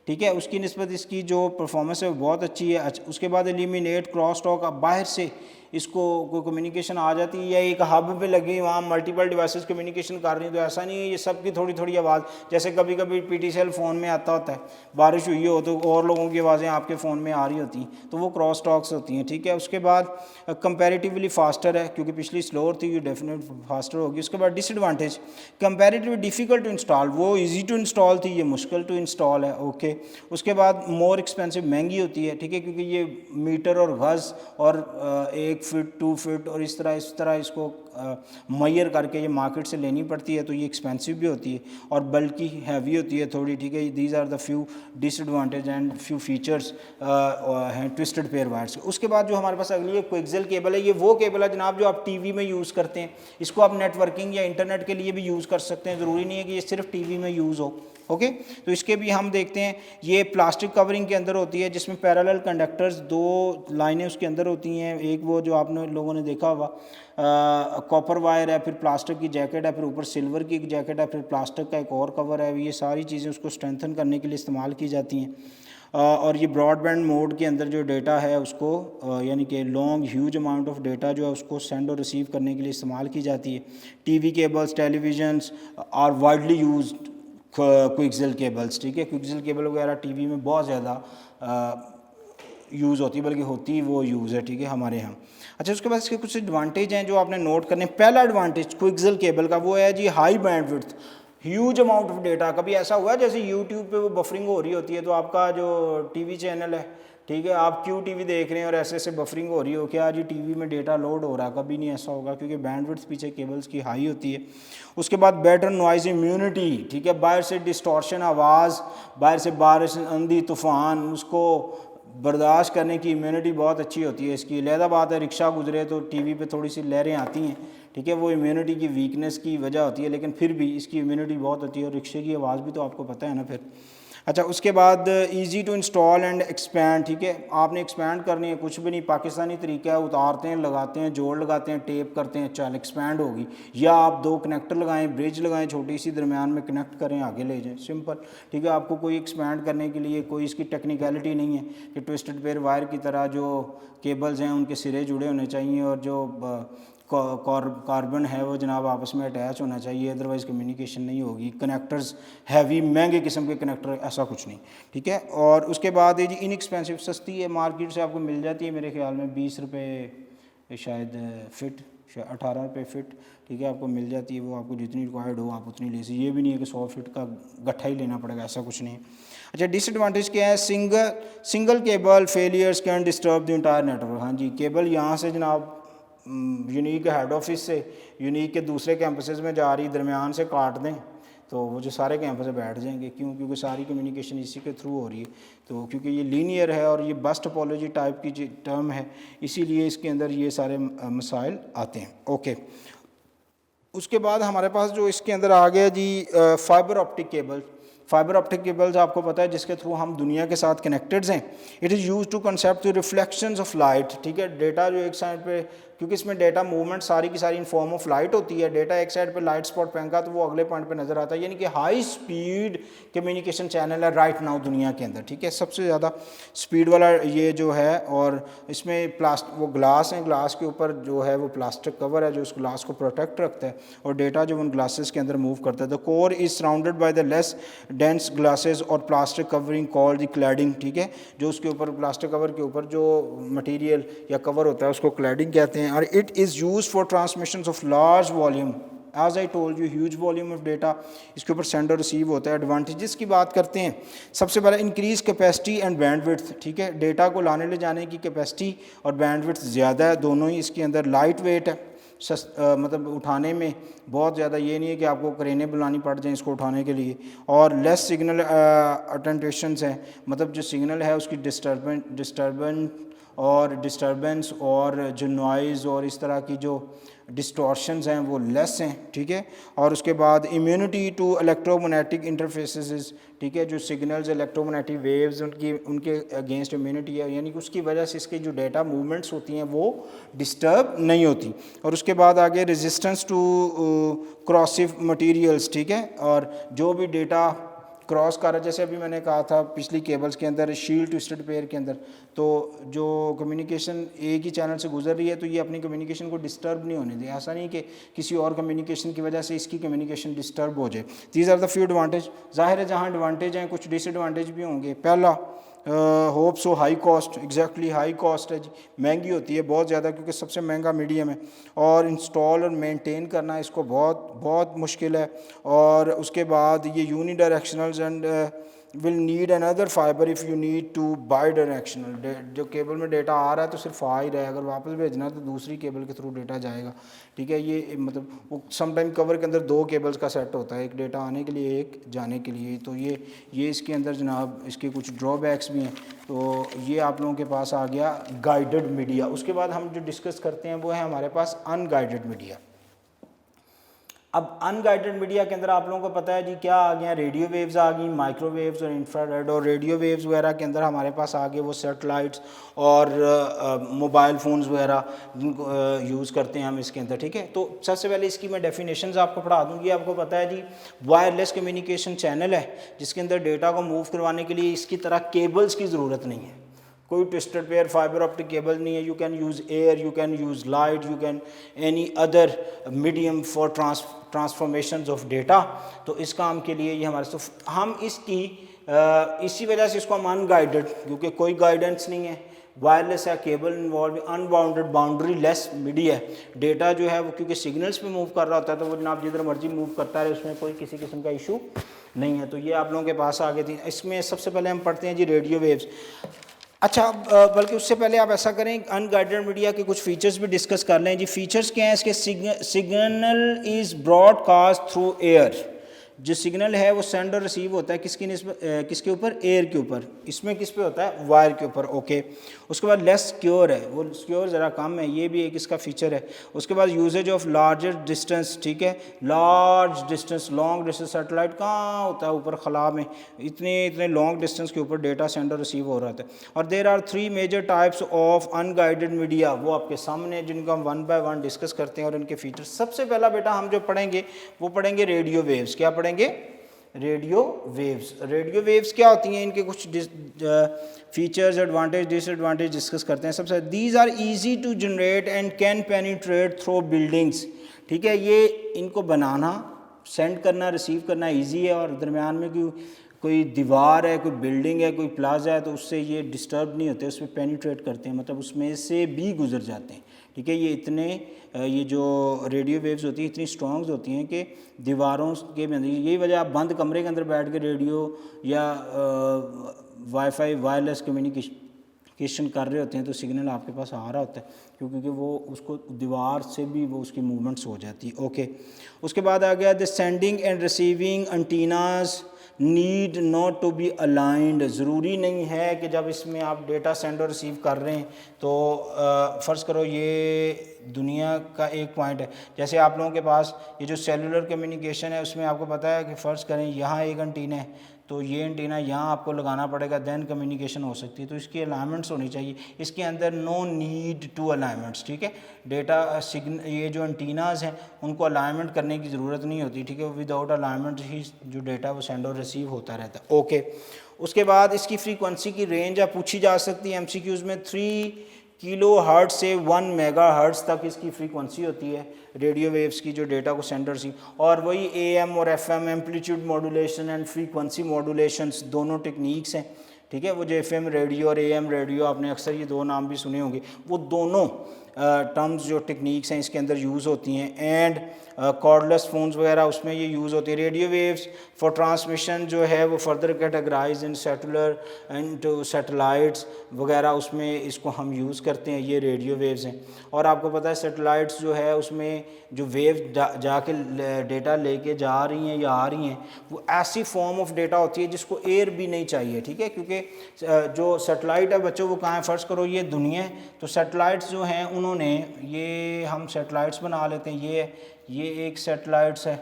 ठीक है, उसकी निस्बत इसकी जो परफॉर्मेंस है वो बहुत अच्छी है। उसके बाद एलिमिनेट क्रॉस टॉक, अब बाहर से इसको कोई कम्युनिकेशन आ जाती है या एक हब पे लगी वहाँ मल्टीपल डिवाइसेस कम्युनिकेशन कर रही हैं, तो ऐसा नहीं है ये सब की थोड़ी थोड़ी आवाज़, जैसे कभी कभी PTCL फ़ोन में आता होता है, बारिश हुई हो तो और लोगों की आवाज़ें आपके फ़ोन में आ रही होती हैं, तो वो क्रॉस टॉक्स होती हैं, ठीक है। उसके बाद कंपैरेटिवली फास्टर है, क्योंकि पिछली स्लोअर थी, ये डेफिनेट फास्टर होगी। उसके बाद disadvantage, comparatively difficult to install, वो ईजी टू इंस्टॉल थी, ये मुश्किल टू इंस्टॉल है। ओके, उसके बाद मोर एक्सपेंसिव, महंगी होती है, ठीक है, क्योंकि ये मीटर और गज़ और 1 फीट 2 फीट और इस तरह इसको मैयर करके ये मार्केट से लेनी पड़ती है, तो ये एक्सपेंसिव भी होती है और बल्कि हैवी होती है थोड़ी, ठीक है। These are the few disadvantage and few features हैं ट्विस्टेड पेयर वायर्स के। उसके बाद जो हमारे पास अगली एक कोएक्सियल केबल है, ये वो केबल है जनाब जो आप TV में यूज़ करते हैं, इसको आप नेटवर्किंग या इंटरनेट के लिए भी यूज़ कर सकते हैं, ज़रूरी नहीं है कि ये सिर्फ TV में यूज़ हो, ओके। तो इसके भी हम देखते हैं, ये प्लास्टिक कवरिंग के अंदर होती है जिसमें पैरेलल कंडक्टर्स, दो लाइनें उसके अंदर होती हैं, एक वो जो आपने लोगों ने देखा होगा कॉपर वायर है, फिर प्लास्टिक की जैकेट है, फिर ऊपर सिल्वर की एक जैकेट है, फिर प्लास्टिक का एक और कवर है। ये सारी चीज़ें उसको स्ट्रेंथन करने के लिए इस्तेमाल की जाती हैं। और ये ब्रॉडबैंड मोड के अंदर जो डेटा है उसको यानी कि long huge amount of data जो है उसको सेंड और रिसीव करने के लिए इस्तेमाल की जाती है। TV cables, televisions are widely used coaxial cables, ठीक है। क्विक्सल केबल वगैरह टीवी में बहुत ज़्यादा यूज़ होती है, बल्कि होती वो यूज़ है, ठीक है, हमारे यहाँ। अच्छा, उसके बाद इसके कुछ एडवांटेज हैं जो आपने नोट करने। पहला एडवांटेज क्विक्सल केबल का वो है जी high bandwidth, huge amount of data. कभी ऐसा हुआ है जैसे यूट्यूब पे वो बफरिंग हो रही होती है तो आपका जो टीवी चैनल है, ठीक है, आप क्यू टीवी देख रहे हैं और ऐसे ऐसे बफरिंग हो रही हो, क्या जी टीवी में डेटा लोड हो रहा है? कभी नहीं ऐसा होगा, क्योंकि बैंडविड्थ पीछे केबल्स की हाई होती है। उसके बाद बेटर नॉइज इम्यूनिटी, ठीक है, बाहर से डिस्टॉर्शन आवाज़, बाहर से बारिश, आंधी, तूफान, उसको बर्दाश्त करने की इम्यूनिटी बहुत अच्छी होती है इसकी। लहदा बात है रिक्शा गुजरे तो टीवी पे थोड़ी सी लहरें आती हैं, ठीक है, वो इम्यूनिटी की वीकनेस की वजह होती है, लेकिन फिर भी इसकी इम्यूनिटी बहुत होती है। और रिक्शे की आवाज़ भी तो आपको पता है ना फिर। अच्छा, उसके बाद easy to install and expand, ठीक है, आपने एक्सपैंड करनी है, कुछ भी नहीं, पाकिस्तानी तरीका है, उतारते हैं, लगाते हैं, जोड़ लगाते हैं, टेप करते हैं, चल एक्सपैंड होगी। या आप दो कनेक्टर लगाएं, ब्रिज लगाएं छोटी सी, दरमियान में कनेक्ट करें, आगे ले जाएं, सिंपल, ठीक है। आपको कोई एक्सपैंड करने के लिए कोई इसकी टेक्निकलिटी नहीं है कि ट्विस्टेड पेयर वायर की तरह जो केबल्स हैं उनके सिरे जुड़े होने चाहिए और जो कार्बन है वो जनाब आपस में अटैच होना चाहिए, अदरवाइज़ कम्युनिकेशन नहीं होगी। कनेक्टर्स हैवी महंगे किस्म के कनेक्टर, ऐसा कुछ नहीं, ठीक है। और उसके बाद ये जी इनएक्सपेंसिव, सस्ती है, मार्केट से आपको मिल जाती है मेरे ख्याल में 20 रुपये शायद फिट, 18 रुपये फिट, ठीक है, आपको मिल जाती है। वो आपको जितनी रिक्वायर्ड हो आप उतनी ले सकते। ये भी नहीं है कि 100 फिट का गट्ठा ही लेना पड़ेगा, ऐसा कुछ नहीं है। अच्छा, डिसएडवांटेज क्या है? Single cable failures can disturb the entire network. हाँ जी, केबल यहाँ से जनाब यूनिक हेड ऑफिस से यूनिक के दूसरे कैंपसेस में जा रही, दरमियान से काट दें तो वो जो सारे कैंपस बैठ जाएंगे। क्यों? क्योंकि सारी कम्युनिकेशन इसी के थ्रू हो रही है। तो क्योंकि ये लीनियर है और ये बस टोपोलॉजी टाइप की टर्म है, इसीलिए इसके अंदर ये सारे मसाइल आते हैं। ओके, उसके बाद हमारे पास जो इसके अंदर आ गया जी fibre optic cable. Fibre optic cables आपको पता है जिसके थ्रू हम दुनिया के साथ कनेक्टेड हैं। It is use to concept to reflections of light, ठीक है। डेटा जो एक साइड पे, क्योंकि इसमें डेटा मूवमेंट सारी की सारी इन फॉर्म ऑफ लाइट होती है, डेटा एक साइड पे लाइट स्पॉट फेंका तो वो अगले पॉइंट पे नज़र आता है, यानी कि हाई स्पीड कम्युनिकेशन चैनल है राइट नाउ दुनिया के अंदर, ठीक है, सबसे ज़्यादा स्पीड वाला ये जो है। और इसमें वो ग्लास है, ग्लास के ऊपर जो है वो प्लास्टिक कवर है जो उस ग्लास को प्रोटेक्ट रखता है और डेटा जो उन ग्लासेस के अंदर मूव करता है। The core is surrounded by the less dense glasses और plastic covering called the cladding, ठीक है, जो उसके ऊपर प्लास्टिक कवर के ऊपर जो मटेरियल या कवर होता है उसको क्लैडिंग कहते हैं। और it is use for transmission of large volume, as I told you, huge volume of data इसके ऊपर सेंड और रिसीव होता है। एडवांटेजेस की बात करते हैं, सबसे पहले इंक्रीज कैपेसिटी एंड बैंडविड्थ, ठीक है, डेटा को लाने ले जाने की कैपेसिटी और बैंडविड्थ ज़्यादा है, दोनों ही इसके अंदर। लाइट वेट है, मतलब उठाने में बहुत ज़्यादा ये नहीं है कि आपको क्रेनें बुलानी पड़ जाएँ इसको उठाने के लिए। और लेस सिग्नल अटेंटेशंस हैं, मतलब जो सिग्नल है उसकी डिस्टर्बेंस और जो नॉइज़ और इस तरह की जो डिस्टॉर्शंस हैं वो लेस हैं, ठीक है। और उसके बाद इम्यूनिटी टू इलेक्ट्रोमैग्नेटिक इंटरफेसेस, ठीक है, जो सिग्नल्स इलेक्ट्रोमैग्नेटिक वेव्स उनके अगेंस्ट इम्यूनिटी है, यानी कि उसकी वजह से इसकी जो डेटा मूवमेंट्स होती हैं वो डिस्टर्ब नहीं होती। और उसके बाद आगे रेजिस्टेंस टू क्रॉसिव मटीरियल्स, ठीक है, और जो भी डेटा क्रॉस कर रहा है, जैसे अभी मैंने कहा था पिछली केबल्स के अंदर शील्ड ट्विस्टेड पेयर के अंदर, तो जो कम्युनिकेशन एक ही चैनल से गुजर रही है तो ये अपनी कम्युनिकेशन को डिस्टर्ब नहीं होने दे। ऐसा नहीं कि किसी और कम्युनिकेशन की वजह से इसकी कम्युनिकेशन डिस्टर्ब हो जाए। These are the few advantage. ज़ाहिर है जहाँ एडवांटेज हैं कुछ डिसएडवांटेज भी होंगे। पहला, hope so high cost, exactly high cost है जी, महंगी होती है बहुत ज़्यादा, क्योंकि सबसे महंगा मीडियम है। और इंस्टॉल और मेंटेन करना इसको बहुत बहुत मुश्किल है। और उसके बाद ये unidirectionals and will need another fibre if you need to bidirectional. जो केबल में डेटा आ रहा है तो सिर्फ आ ही रहा है, अगर वापस भेजना है तो दूसरी केबल के थ्रू डेटा जाएगा, ठीक है। ये मतलब वो समटाइम कवर के अंदर दो केबल्स का सेट होता है, एक डेटा आने के लिए एक जाने के लिए। तो ये इसके अंदर जनाब इसके कुछ ड्रॉबैक्स भी हैं। तो ये आप लोगों के पास आ गया गाइडेड मीडिया। उसके बाद हम जो डिस्कस करते हैं वो है हमारे पास अनगाइडेड मीडिया। अब अनगाइडेड मीडिया के अंदर आप लोगों को पता है जी क्या आ गया, रेडियो वेव्स आ गई, माइक्रोवेव्स और इंफ्रारेड, और रेडियो वेव्स वगैरह के अंदर हमारे पास आ गए वो सेटेलाइट्स और मोबाइल फ़ोन्स वगैरह यूज़ करते हैं हम इसके अंदर, ठीक है। तो सबसे पहले इसकी मैं डेफिनेशंस आपको पढ़ा दूँगी। आपको पता है जी वायरलेस कम्युनिकेशन चैनल है जिसके अंदर डेटा को मूव करवाने के लिए इसकी तरह केबल्स की ज़रूरत नहीं है, कोई twisted pair fibre optic cable नहीं है। You can use air, you can use light, you can any other medium for transformation of data. तो इस काम के लिए ये हमारे तो हम इसकी इसी वजह से इसको हम अनगाइडेड, क्योंकि कोई गाइडेंस नहीं है, वायरलेस है, cable involve, unbounded boundary less media है। डेटा जो है वो क्योंकि सिग्नल्स पे मूव कर रहा होता है तो वो जनाब जिधर मर्जी मूव करता है, उसमें कोई किसी किस्म का इशू नहीं है। तो ये आप लोगों के पास आ गई थी। इसमें सबसे पहले हम पढ़ते हैं जी रेडियो वेव्स। अच्छा, बल्कि उससे पहले आप ऐसा करें, अनगाइडेड मीडिया के कुछ फीचर्स भी डिस्कस कर लें जी। फीचर्स क्या हैं इसके? Signal is broadcast through air. जो सिग्नल है वो सेंड और रिसीव होता है किसके ऊपर? एयर के ऊपर। इसमें किस पे होता है? वायर के ऊपर, ओके। उसके बाद लेस सिक्योर है, वो सिक्योर ज़रा कम है, ये भी एक इसका फीचर है। उसके बाद यूजेज ऑफ लार्जर डिस्टेंस, ठीक है, large distance, long distance. Satellite कहाँ होता है? ऊपर खला में, इतने लॉन्ग डिस्टेंस के ऊपर डेटा सेंड और रिसीव हो रहा था। और there are 3 major types of unguided media, वो आपके सामने, जिनको हम 1 बाय 1 डिस्कस करते हैं और इनके फीचर्स। सबसे पहला बेटा हम जो पढ़ेंगे वो पढ़ेंगे रेडियो वेव्स। क्या पढ़ेंगे? Radio waves. रेडियो वेव्स क्या होती हैं, इनके कुछ फीचर्स, एडवांटेज, डिसएडवांटेज डिस्कस करते हैं। सबसे these are easy to generate and can penetrate through buildings, ठीक है। ये इनको बनाना, सेंड करना, रिसीव करना इजी है, और दरमियान में कोई दीवार है, कोई बिल्डिंग है, कोई प्लाजा है तो उससे ये डिस्टर्ब नहीं होते, उसमें पेनिट्रेट करते हैं, मतलब उसमें से भी गुजर जाते हैं, ठीक है। ये जो रेडियो वेव्स होती हैं इतनी स्ट्रॉन्ग होती हैं कि दीवारों के अंदर, यही वजह आप बंद कमरे के अंदर बैठ के रेडियो या वाईफाई वायरलेस कम्युनिकेशन कर रहे होते हैं तो सिग्नल आपके पास आ रहा होता है, क्योंकि वो उसको दीवार से भी वो उसकी मूवमेंट्स हो जाती है, ओके। उसके बाद आ गया the sending and receiving antennas need not to be aligned. ज़रूरी नहीं है कि जब इसमें आप डेटा सेंड और रिसीव कर रहे हैं तो फ़र्ज़ करो ये दुनिया का एक पॉइंट है, जैसे आप लोगों के पास ये जो सेलुलर कम्युनिकेशन है उसमें आपको पता है कि फ़र्ज़ करें यहाँ एक एंटीना है तो ये एंटीना यहाँ आपको लगाना पड़ेगा, देन कम्युनिकेशन हो सकती है। तो इसकी अलाइनमेंट्स होनी चाहिए, इसके अंदर नो नीड टू अलाइनमेंट्स, ठीक है। डेटा ये जो एंटीनाज हैं उनको अलाइनमेंट करने की ज़रूरत नहीं होती, ठीक है। विदाउट अलाइनमेंट ही जो डेटा वो सेंड और रिसीव होता रहता है, ओके। उसके बाद इसकी फ्रीक्वेंसी की रेंज आप पूछी जा सकती है MCQs में। 3 किलो हर्ट्ज से 1 मेगा हर्ट्ज तक इसकी फ्रीक्वेंसी होती है रेडियो वेव्स की, जो डेटा को सेंड और रिसीव। और वही AM और FM, amplitude modulation and frequency मॉड्यूलेशंस, दोनों टेक्निक्स हैं, ठीक है। वो जो FM रेडियो और AM रेडियो, आपने अक्सर ये दो नाम भी सुने होंगे, वो दोनों टर्म्स जो टेक्निक्स हैं इसके अंदर यूज़ होती हैं। एंड कॉर्डलेस फ़ोन्स वगैरह उसमें ये यूज़ होती है। रेडियो वेव्स फॉर ट्रांसमिशन जो है वो further categorize in cellular and satellites वगैरह, उसमें इसको हम यूज़ करते हैं, ये रेडियो वेव्स हैं। और आपको पता है सैटेलाइट्स जो है उसमें जो वेव जाके डेटा लेके जा रही हैं या आ रही हैं वो ऐसी फॉर्म ऑफ डेटा होती है जिसको एयर भी नहीं चाहिए, ठीक है। क्योंकि जो सैटेलाइट है बच्चों वो कहाँ है, फ़र्ज़ करो ये दुनिया है, तो सैटेलाइट्स जो हैं उन्होंने ये हम सैटेलाइट्स बना लेते हैं, ये एक सैटेलाइट्स है,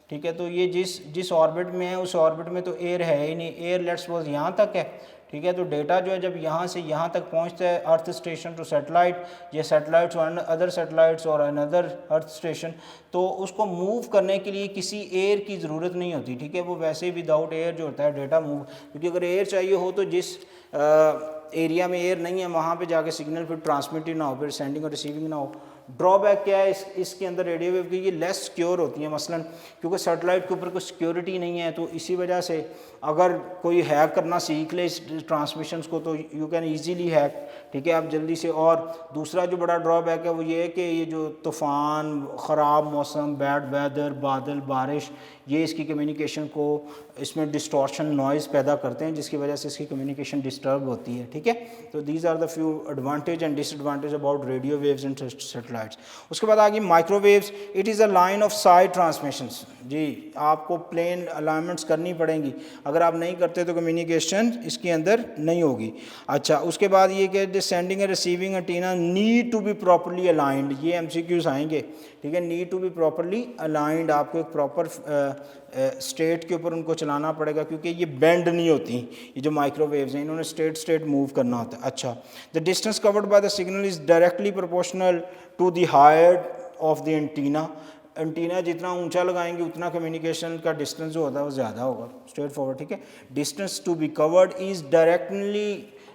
ठीक है। तो ये जिस ऑर्बिट में है उस ऑर्बिट में तो एयर है ही नहीं, एयर लेट्स सपोज यहाँ तक है, ठीक है। तो डेटा जो है जब यहाँ से यहाँ तक पहुँचता है अर्थ स्टेशन टू सैटेलाइट, ये सैटेलाइट्स और अदर सैटेलाइट्स और अनदर अर्थ स्टेशन, तो उसको मूव करने के लिए किसी एयर की ज़रूरत नहीं होती, ठीक है। वो वैसे ही विदाउट एयर जो होता है डेटा मूव, क्योंकि अगर एयर चाहिए हो तो जिस एरिया में एयर नहीं है वहाँ पे जाके सिग्नल फिर ट्रांसमिट ही ना हो, फिर सेंडिंग और रिसीविंग ना हो। ड्रॉबैक क्या है इसके अंदर रेडियो वेव की, ये लेस सिक्योर होती है, मसलन क्योंकि सैटेलाइट के ऊपर कोई सिक्योरिटी नहीं है, तो इसी वजह से अगर कोई हैक करना सीख ले इस ट्रांसमिशंस को तो यू कैन ईजीली हैक, ठीक है, आप जल्दी से। और दूसरा जो बड़ा ड्रॉबैक है वो ये है कि ये जो तूफ़ान, ख़राब मौसम, बैड वेदर, बादल, बारिश, ये इसकी कम्युनिकेशन को इसमें डिस्टॉर्शन, नॉइज़ पैदा करते हैं जिसकी वजह से इसकी कम्युनिकेशन डिस्टर्ब होती है, ठीक है। तो these are the few advantage and disadvantage about radio waves and satellites. उसके बाद आ गई microwaves. It is a line of sight transmissions. जी, आपको प्लेन अलाइनमेंट्स करनी पड़ेंगी, अगर आप नहीं करते तो कम्युनिकेशन इसके अंदर नहीं होगी। अच्छा, उसके बाद ये कि sending and receiving antenna need to be properly aligned, ये MCQs आएंगे, ठीक है, need to be properly aligned, आपको एक प्रॉपर स्टेट के ऊपर उनको चलाना पड़ेगा क्योंकि ये बेंड नहीं होती, ये जो माइक्रोवेव्स हैं इन्होंने स्टेट मूव करना होता है। अच्छा, the distance covered by the signal is directly proportional to the height of the antenna, antenna जितना ऊंचा लगाएंगे उतना कम्युनिकेशन का डिस्टेंस जो होता है वो ज़्यादा होगा, स्ट्रेट फॉरवर्ड, ठीक है। Distance to be covered is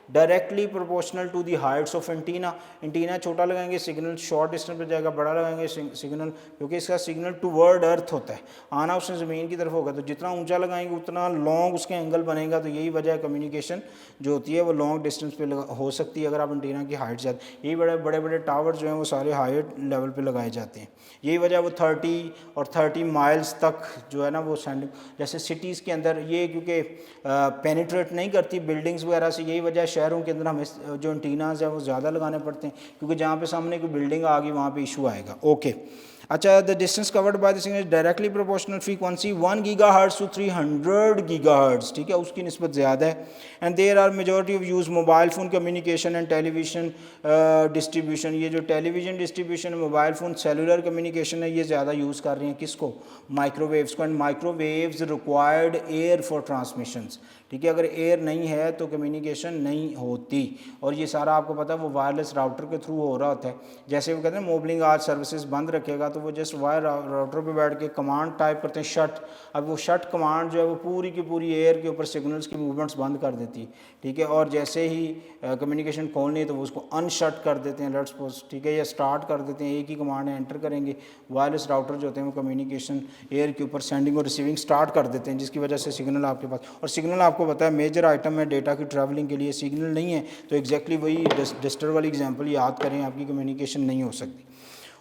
directly proportional to the heights of antenna, antenna छोटा लगाएंगे सिग्नल शॉर्ट डिस्टेंस पर जाएगा, बड़ा लगाएंगे सिग्नल, क्योंकि इसका सिग्नल टूवर्ड अर्थ होता है, आना उसने ज़मीन की तरफ होगा, तो जितना ऊंचा लगाएंगे उतना लॉन्ग उसके एंगल बनेगा, तो यही वजह है कम्युनिकेशन जो होती है वो लॉन्ग डिस्टेंस पे हो सकती है अगर आप एंटीना की हाइट ज़्यादा, यही बड़े बड़े टावर जो हैं वो सारे हाइट लेवल पर लगाए जाते हैं, यही वजह वो 30 और 30 माइल्स तक जो है ना वो सेंडिंग, जैसे सिटीज़ के अंदर ये क्योंकि पेनिट्रेट नहीं करती बिल्डिंग्स वगैरह से, यही वजह शहरों के अंदर हमें जो एंटीनाज है वो ज़्यादा लगाने पड़ते हैं क्योंकि जहाँ पे सामने कोई बिल्डिंग आ गई वहाँ पे इशू आएगा। ओके, अच्छा, the distance covered by the signal directly proportional frequency 1 gigahertz to 300 gigahertz, ठीक है, उसकी निस्बत ज़्यादा है। And there are majority of use mobile phone communication and television distribution, ये जो television distribution mobile phone cellular communication है ये ज़्यादा यूज़ कर रहे हैं किसको, माइक्रोवेव्स को, and microwaves required air for transmissions, ठीक है, अगर एयर नहीं है तो कम्युनिकेशन नहीं होती, और ये सारा आपको पता है वो वायरलेस राउटर के थ्रू हो रहा होता है, जैसे वो कहते हैं मोबलिंग आज सर्विसेज बंद रखेगा तो वो जस्ट वायर राउटर पे बैठ के कमांड टाइप करते हैं शट, अब वो शट कमांड जो है वो पूरी की पूरी एयर के ऊपर सिग्नल्स की मूवमेंट्स बंद कर देती है, ठीक है, और जैसे ही कम्युनिकेशन खोलनी है तो वो उसको अनशट कर देते हैं, लेट्स सपोज, ठीक है, या स्टार्ट कर देते हैं, एक ही कमांड है एंटर करेंगे, वायरलेस राउटर जो होते हैं वो कम्युनिकेशन एयर के ऊपर सेंडिंग और रिसीविंग स्टार्ट कर देते हैं, जिसकी वजह से सिग्नल आपके पास, और सिग्नल आपको पता है मेजर आइटम है डेटा की ट्रैवलिंग के लिए, सिग्नल नहीं है तो एग्जैक्टली वही डिस्टर वाली एग्जांपल याद करें, आपकी कम्युनिकेशन नहीं हो सकती।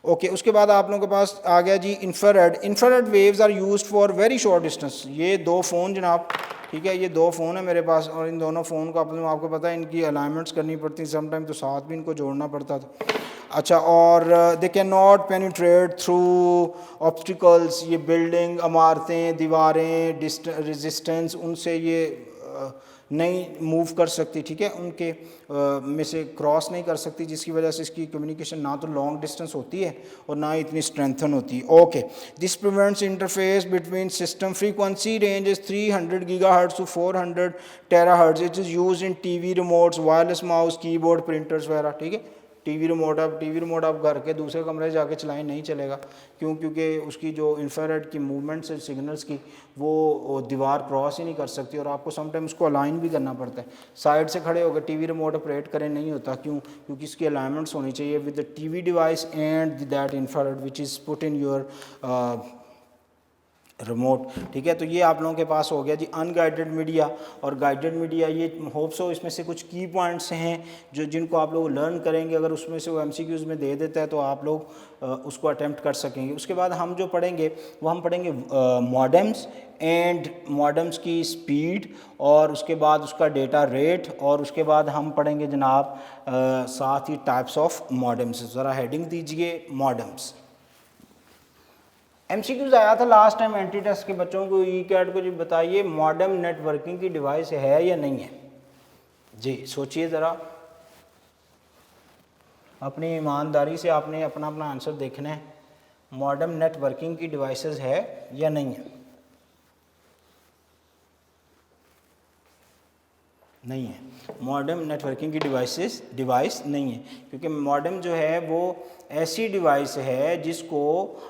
ओके, उसके बाद आप लोगों के पास आ गया जी infrared waves are used for very short distance, ये दो फ़ोन जनाब, ठीक है, ये दो फ़ोन है मेरे पास और इन दोनों फ़ोन को आपको पता है इनकी अलाइनमेंट्स करनी पड़ती समटाइम, तो साथ भी इनको जोड़ना पड़ता था। अच्छा, और they can not penetrate through obstacles, ये बिल्डिंग, इमारतें, दीवारें, रेजिस्टेंस, उनसे ये नहीं मूव कर सकती, ठीक है, उनके में से क्रॉस नहीं कर सकती, जिसकी वजह से इसकी कम्युनिकेशन ना तो लॉन्ग डिस्टेंस होती है और ना ही इतनी स्ट्रेंथन होती है। Okay, this prevents interface between system, frequency range is 300 gigahertz to 400 terahertz, it is use in TV remotes, wireless mouse, keyboard, printers वगैरह, ठीक है। टीवी रिमोट आप घर के दूसरे कमरे जाके चलाएं नहीं चलेगा, क्योंकि उसकी जो इंफ्रारेड की मूवमेंट्स है सिग्नल्स की वो दीवार क्रॉस ही नहीं कर सकती और आपको समटाइम उसको अलाइन भी करना पड़ता है, साइड से खड़े होकर टीवी रिमोट ऑपरेट करें नहीं होता, क्योंकि इसकी अलाइनमेंट्स होनी चाहिए with the TV device and that infrared which is put in your remote, ठीक है। तो ये आप लोगों के पास हो गया जी अनगाइडेड मीडिया और गाइडेड मीडिया, ये होप सो इसमें से कुछ की पॉइंट्स हैं जिनको आप लोग लर्न करेंगे, अगर उसमें से वो एमसीक्यूज़ में दे देता है तो आप लोग उसको अटेम्प्ट कर सकेंगे। उसके बाद हम जो पढ़ेंगे वो हम पढ़ेंगे मॉडेम्स एंड मॉडेम्स की स्पीड, और उसके बाद उसका डेटा रेट, और उसके बाद हम पढ़ेंगे जनाब साथ ही टाइप्स ऑफ मॉडेम्स। ज़रा हेडिंग दीजिए मॉडेम्स। एमसीक्यूज़ आया था लास्ट टाइम एंटी टेस्ट के बच्चों को, ई कैट को जी बताइए मॉडेम नेटवर्किंग की डिवाइस है या नहीं है, जी सोचिए ज़रा, अपनी ईमानदारी से आपने अपना अपना आंसर देखना है, मॉडेम नेटवर्किंग की डिवाइसेस है या नहीं है। नहीं है, मॉडेम नेटवर्किंग की डिवाइस नहीं है, क्योंकि मॉडेम जो है वो ऐसी डिवाइस है जिसको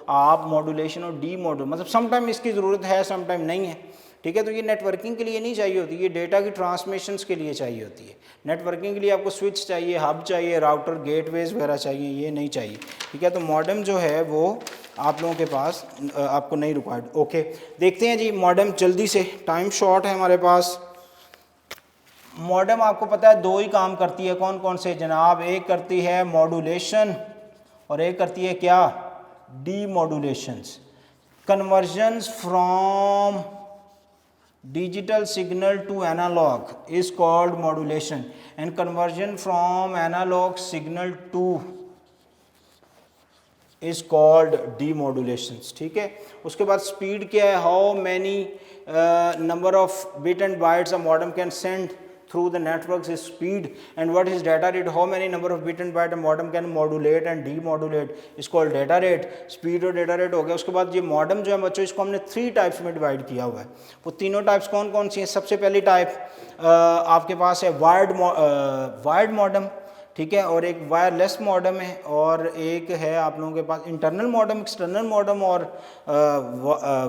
आप मॉड्यूलेशन और डी मॉड्यूल, मतलब समटाइम इसकी ज़रूरत है समटाइम नहीं है, ठीक है। तो ये नेटवर्किंग के लिए नहीं चाहिए होती, ये डेटा की ट्रांसमिशंस के लिए चाहिए होती है। नेटवर्किंग के लिए आपको स्विच चाहिए, हब चाहिए, राउटर, गेटवेज वगैरह चाहिए, ये नहीं चाहिए, ठीक है। तो मॉडेम जो है वो आप लोगों के पास आपको नहीं रिक्वायर्ड। ओके, देखते हैं जी मॉडेम जल्दी से, टाइम शॉर्ट है हमारे पास। मॉडेम आपको पता है दो ही काम करती है, कौन कौन से जनाब, एक करती है मॉड्यूलेशन और एक करती है क्या, demodulations. Conversions from digital signal to analog is called modulation and conversion from analog signal to is called demodulations, ठीक है। उसके बाद स्पीड क्या है, how many number of bit and bytes a modem can send through the networks is speed, and what is data rate, how many number of bit and byte a modem can modulate and demodulate is called data rate. Speed और data rate हो गया. उसके बाद ये modem जो है बच्चों इसको हमने 3 टाइप्स में डिवाइड किया हुआ है. वो तीनों टाइप्स कौन कौन सी हैं? सबसे पहली टाइप आपके पास है वायर्ड मॉडम, ठीक है, और एक वायरलेस मॉडम है, और एक है आप लोगों के पास इंटरनल मॉडम, एक्सटर्नल मॉडम और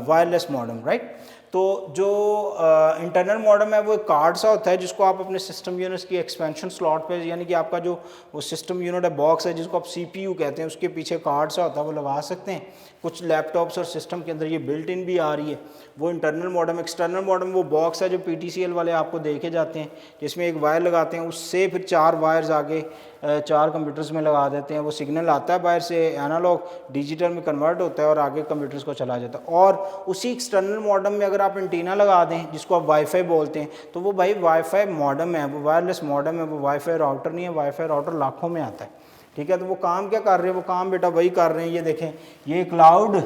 वायरलेस मॉडम, राइट. तो जो इंटरनल मॉडम है वो एक कार्ड सा होता है जिसको आप अपने सिस्टम यूनिट्स की एक्सपेंशन स्लॉट पे, यानी कि आपका जो वो सिस्टम यूनिट है, बॉक्स है जिसको आप सीपीयू कहते हैं, उसके पीछे कार्ड सा होता है, वो लगा सकते हैं. कुछ लैपटॉप्स और सिस्टम के अंदर ये बिल्ट इन भी आ रही है, वो इंटरनल मॉडम. एक्सटर्नल मॉडम वो बॉक्स है जो पीटीसीएल वाले आपको देखे जाते हैं, जिसमें एक वायर लगाते हैं, उससे फिर 4 वायर्स आगे 4 कंप्यूटर्स में लगा देते हैं. वो सिग्नल आता है बाहर से, एनालॉग डिजिटल में कन्वर्ट होता है और आगे कंप्यूटर्स को चला जाता है. और उसी एक्सटर्नल मॉडम में अगर आप एंटीना लगा दें जिसको आप वाईफाई बोलते हैं, तो वो भाई वाईफाई मॉडम है, वो वायरलेस मॉडम है, वो वाईफाई राउटर नहीं है. वाईफाई राउटर लाखों में आता है, ठीक है. तो वो काम क्या कर रहे हैं? वो काम बेटा वही कर रहे हैं, ये देखें, ये क्लाउड,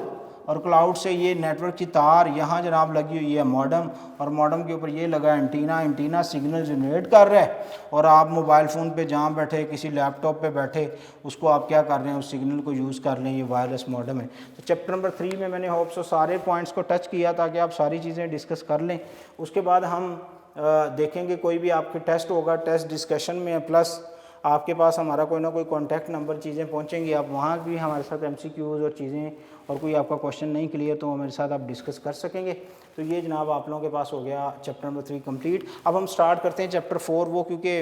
और क्लाउड से ये नेटवर्क की तार यहाँ जनाब लगी हुई है मॉडम, और मॉडम के ऊपर ये लगा एंटीना. एंटीना सिग्नल जनरेट कर रहा है, और आप मोबाइल फ़ोन पे जहाँ बैठे, किसी लैपटॉप पे बैठे, उसको आप क्या कर रहे हैं? उस सिग्नल को यूज़ कर लें. ये वायरलेस मॉडम है. तो चैप्टर नंबर 3 में मैंने होप सो सारे पॉइंट्स को टच किया ताकि आप सारी चीज़ें डिस्कस कर लें. उसके बाद हम देखेंगे कोई भी आपके टेस्ट होगा, टेस्ट डिस्कशन में, प्लस आपके पास हमारा कोई ना कोई कॉन्टैक्ट नंबर चीज़ें पहुंचेंगी, आप वहाँ भी हमारे साथ एमसीक्यूज़ और चीज़ें, और कोई आपका क्वेश्चन नहीं क्लियर तो हमारे साथ आप डिस्कस कर सकेंगे. तो ये जनाब आप लोगों के पास हो गया चैप्टर नंबर 3 कंप्लीट. अब हम स्टार्ट करते हैं चैप्टर 4. वो क्योंकि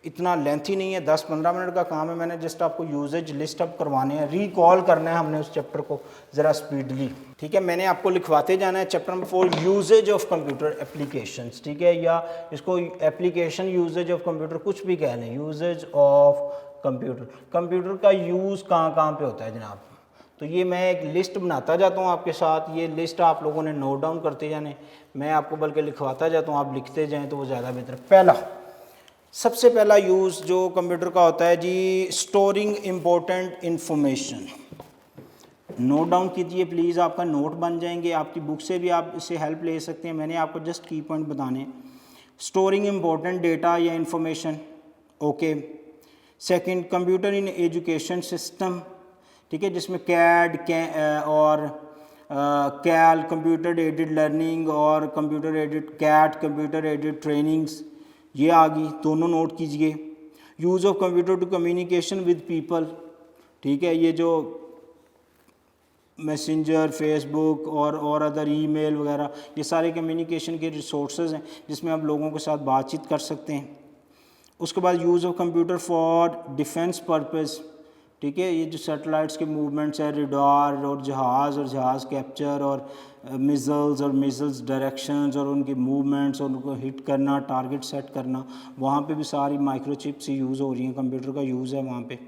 इतना लेंथी नहीं है, 10-15 मिनट का काम है. मैंने जस्ट आपको यूजेज लिस्ट अप करवाने हैं, रिकॉल करना है हमने उस चैप्टर को ज़रा स्पीडली, ठीक है. मैंने आपको लिखवाते जाना है. Chapter number 4 uses of computer applications, ठीक है, या इसको एप्लीकेशन यूजेज ऑफ कंप्यूटर कुछ भी कह लें. यूजेज ऑफ कंप्यूटर, कंप्यूटर का यूज़ कहाँ कहाँ पे होता है जनाब. तो ये मैं एक लिस्ट बनाता जाता हूँ आपके साथ, ये लिस्ट आप लोगों ने नोट डाउन करते जाने, मैं आपको बल्कि लिखवाता जाता हूँ, आप लिखते जाएँ तो वो ज़्यादा बेहतर. पहला, सबसे पहला यूज़ जो कंप्यूटर का होता है जी, storing important information. Note down कीजिए प्लीज़, आपका नोट बन जाएंगे. आपकी बुक से भी आप इससे हेल्प ले सकते हैं. मैंने आपको जस्ट की पॉइंट बताने. स्टोरिंग इम्पोर्टेंट डेटा या information, okay. Second, computer in education system, ठीक है, जिसमें कैड और कैल, कंप्यूटर एडेड लर्निंग, और computer aided CAT, computer aided trainings, ये आ गई, दोनों नोट कीजिए. Use of computer to communication with people, ठीक है, ये जो मैसेंजर, फेसबुक और अदर ईमेल वगैरह, ये सारे कम्युनिकेशन के रिसोर्सेज हैं जिसमें आप लोगों के साथ बातचीत कर सकते हैं. उसके बाद use of computer for defence purpose, ठीक है, ये जो सैटेलाइट्स के मूवमेंट्स है, रडार और जहाज़ कैप्चर, और मिज़ल्स और मिज़ल्स डायरेक्शंस और उनके मूवमेंट्स और उनको हिट करना, टारगेट सेट करना, वहाँ पे भी सारी माइक्रोचिप्स ही यूज़ हो रही हैं, कंप्यूटर का यूज़ है वहाँ पे.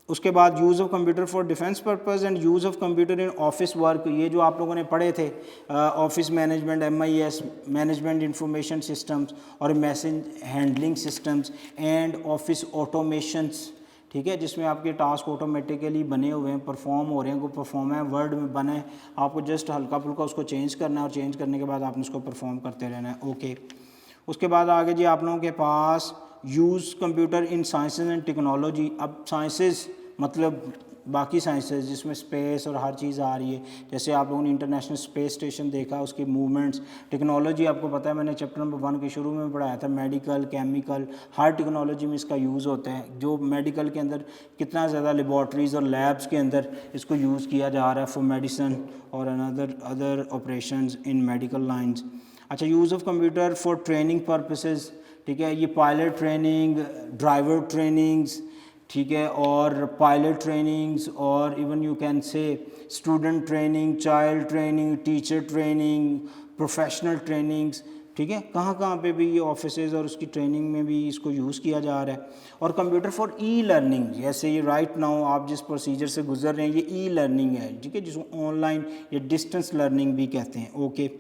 उसके बाद use of computer for defence purpose and use of computer in office work, ये जो आप लोगों ने पढ़े थे, office management, MIS management information systems, और message handling systems, and office automations, ठीक है, जिसमें आपके टास्क ऑटोमेटिकली बने हुए हैं, परफॉर्म हो रहे हैं. कोई परफॉर्म है, वर्ड में बना है, आपको जस्ट हल्का फुल्का उसको चेंज करना है, और चेंज करने के बाद आपने उसको परफॉर्म करते रहना है, ओके. उसके बाद आगे जी आप लोगों के पास use computer in sciences and technology. अब साइंसेज मतलब बाकी साइंसेज जिसमें स्पेस और हर चीज़ आ रही है, जैसे आप लोगों ने इंटरनेशनल स्पेस स्टेशन देखा, उसकी मूवमेंट्स. टेक्नोलॉजी आपको पता है, मैंने चैप्टर नंबर 1 के शुरू में पढ़ाया था, मेडिकल, केमिकल, हर टेक्नोलॉजी में इसका यूज़ होता है. जो मेडिकल के अंदर कितना ज़्यादा लेबॉर्ट्रीज़ और लैब्स के अंदर इसको यूज़ किया जा रहा है फॉर मेडिसन और other operations in medical lines. अच्छा, use of computer for training purposes, ठीक है, ये पायलट ट्रेनिंग, ड्राइवर ट्रेनिंग्स, ठीक है, और पायलट ट्रेनिंग्स, और even you can say student training, child training, teacher training, professional trainings, ठीक है, कहाँ कहाँ पे भी ये ऑफिसेज और उसकी ट्रेनिंग में भी इसको यूज़ किया जा रहा है. और कंप्यूटर फॉर ई लर्निंग, जैसे ये राइट नाउ आप जिस प्रोसीजर से गुजर रहे हैं, ये ई लर्निंग है, ठीक है, जिसको ऑनलाइन या डिस्टेंस लर्निंग भी कहते हैं, okay.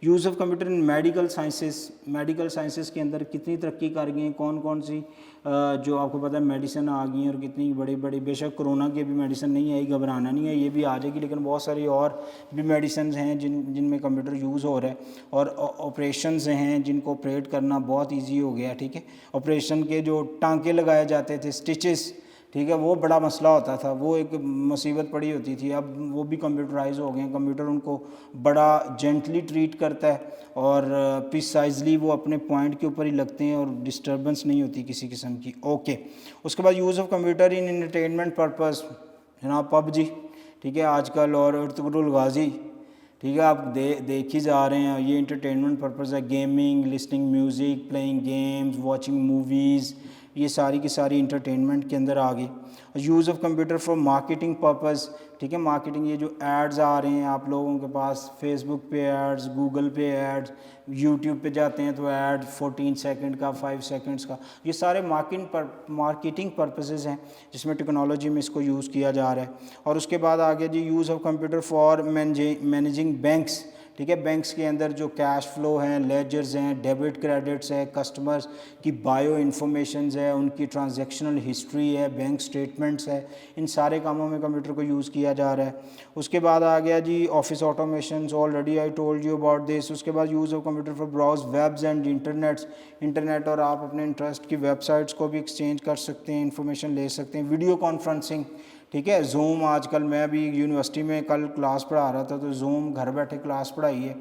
Use of computer in medical sciences के अंदर कितनी तरक्की कर गई हैं, कौन कौन सी जो आपको पता है मेडिसिन आ गई हैं और कितनी बड़ी बड़ी, बेशक कोरोना की अभी मेडिसिन नहीं आई, घबराना नहीं है, ये भी आ जाएगी, लेकिन बहुत सारी और भी मेडिसिन हैं जिनमें कंप्यूटर यूज़ हो रहा है। और ऑपरेशंस हैं जिनको ऑपरेट करना बहुत ईजी हो गया, ठीक है। ऑपरेशन के जो टांके लगाए जाते थे, स्टिचेस, ठीक है, वो बड़ा मसला होता था, वो एक मुसीबत पड़ी होती थी, अब वो भी कंप्यूटराइज हो गए हैं। कंप्यूटर उनको बड़ा जेंटली ट्रीट करता है और प्रिसाइजली वो अपने पॉइंट के ऊपर ही लगते हैं और डिस्टर्बेंस नहीं होती किसी किस्म की। ओके, उसके बाद use of computer in entertainment purpose, जनाब पबजी, ठीक है, आजकल, और अर्तुगरुल गाजी, ठीक है, आप देख ही जा रहे हैं, ये इंटरटेनमेंट पर्पस है। Gaming, listening music, playing games, watching movies, ये सारी की सारी इंटरटेनमेंट के अंदर आ गई। Use of computer for marketing purpose, ठीक है, मार्केटिंग, ये जो एड्स आ रहे हैं आप लोगों के पास, फेसबुक पे एड्स, गूगल पे एड्स, यूट्यूब पे जाते हैं तो ऐड 14 सेकंड का, 5 सेकंड्स का, ये सारे मार्केटिंग पर्पसेस हैं जिसमें टेक्नोलॉजी में इसको यूज़ किया जा रहा है। और उसके बाद आगे जी use of computer for managing banks, ठीक है, बैंक्स के अंदर जो कैश फ्लो हैं, लेजर्स हैं, डेबिट क्रेडिट्स है, कस्टमर्स की बायो इन्फॉर्मेशंस है, उनकी ट्रांजैक्शनल हिस्ट्री है, बैंक स्टेटमेंट्स है, इन सारे कामों में कंप्यूटर को यूज़ किया जा रहा है। उसके बाद आ गया जी office automations, already I told you about this. उसके बाद use of computer for browse webs and internet, और आप अपने इंटरेस्ट की वेबसाइट्स को भी एक्सचेंज कर सकते हैं, इन्फॉर्मेशन ले सकते हैं। वीडियो कॉन्फ्रेंसिंग, ठीक है, जूम, आजकल मैं भी यूनिवर्सिटी में कल क्लास पढ़ा रहा था, तो जूम घर बैठे क्लास पढ़ाई है,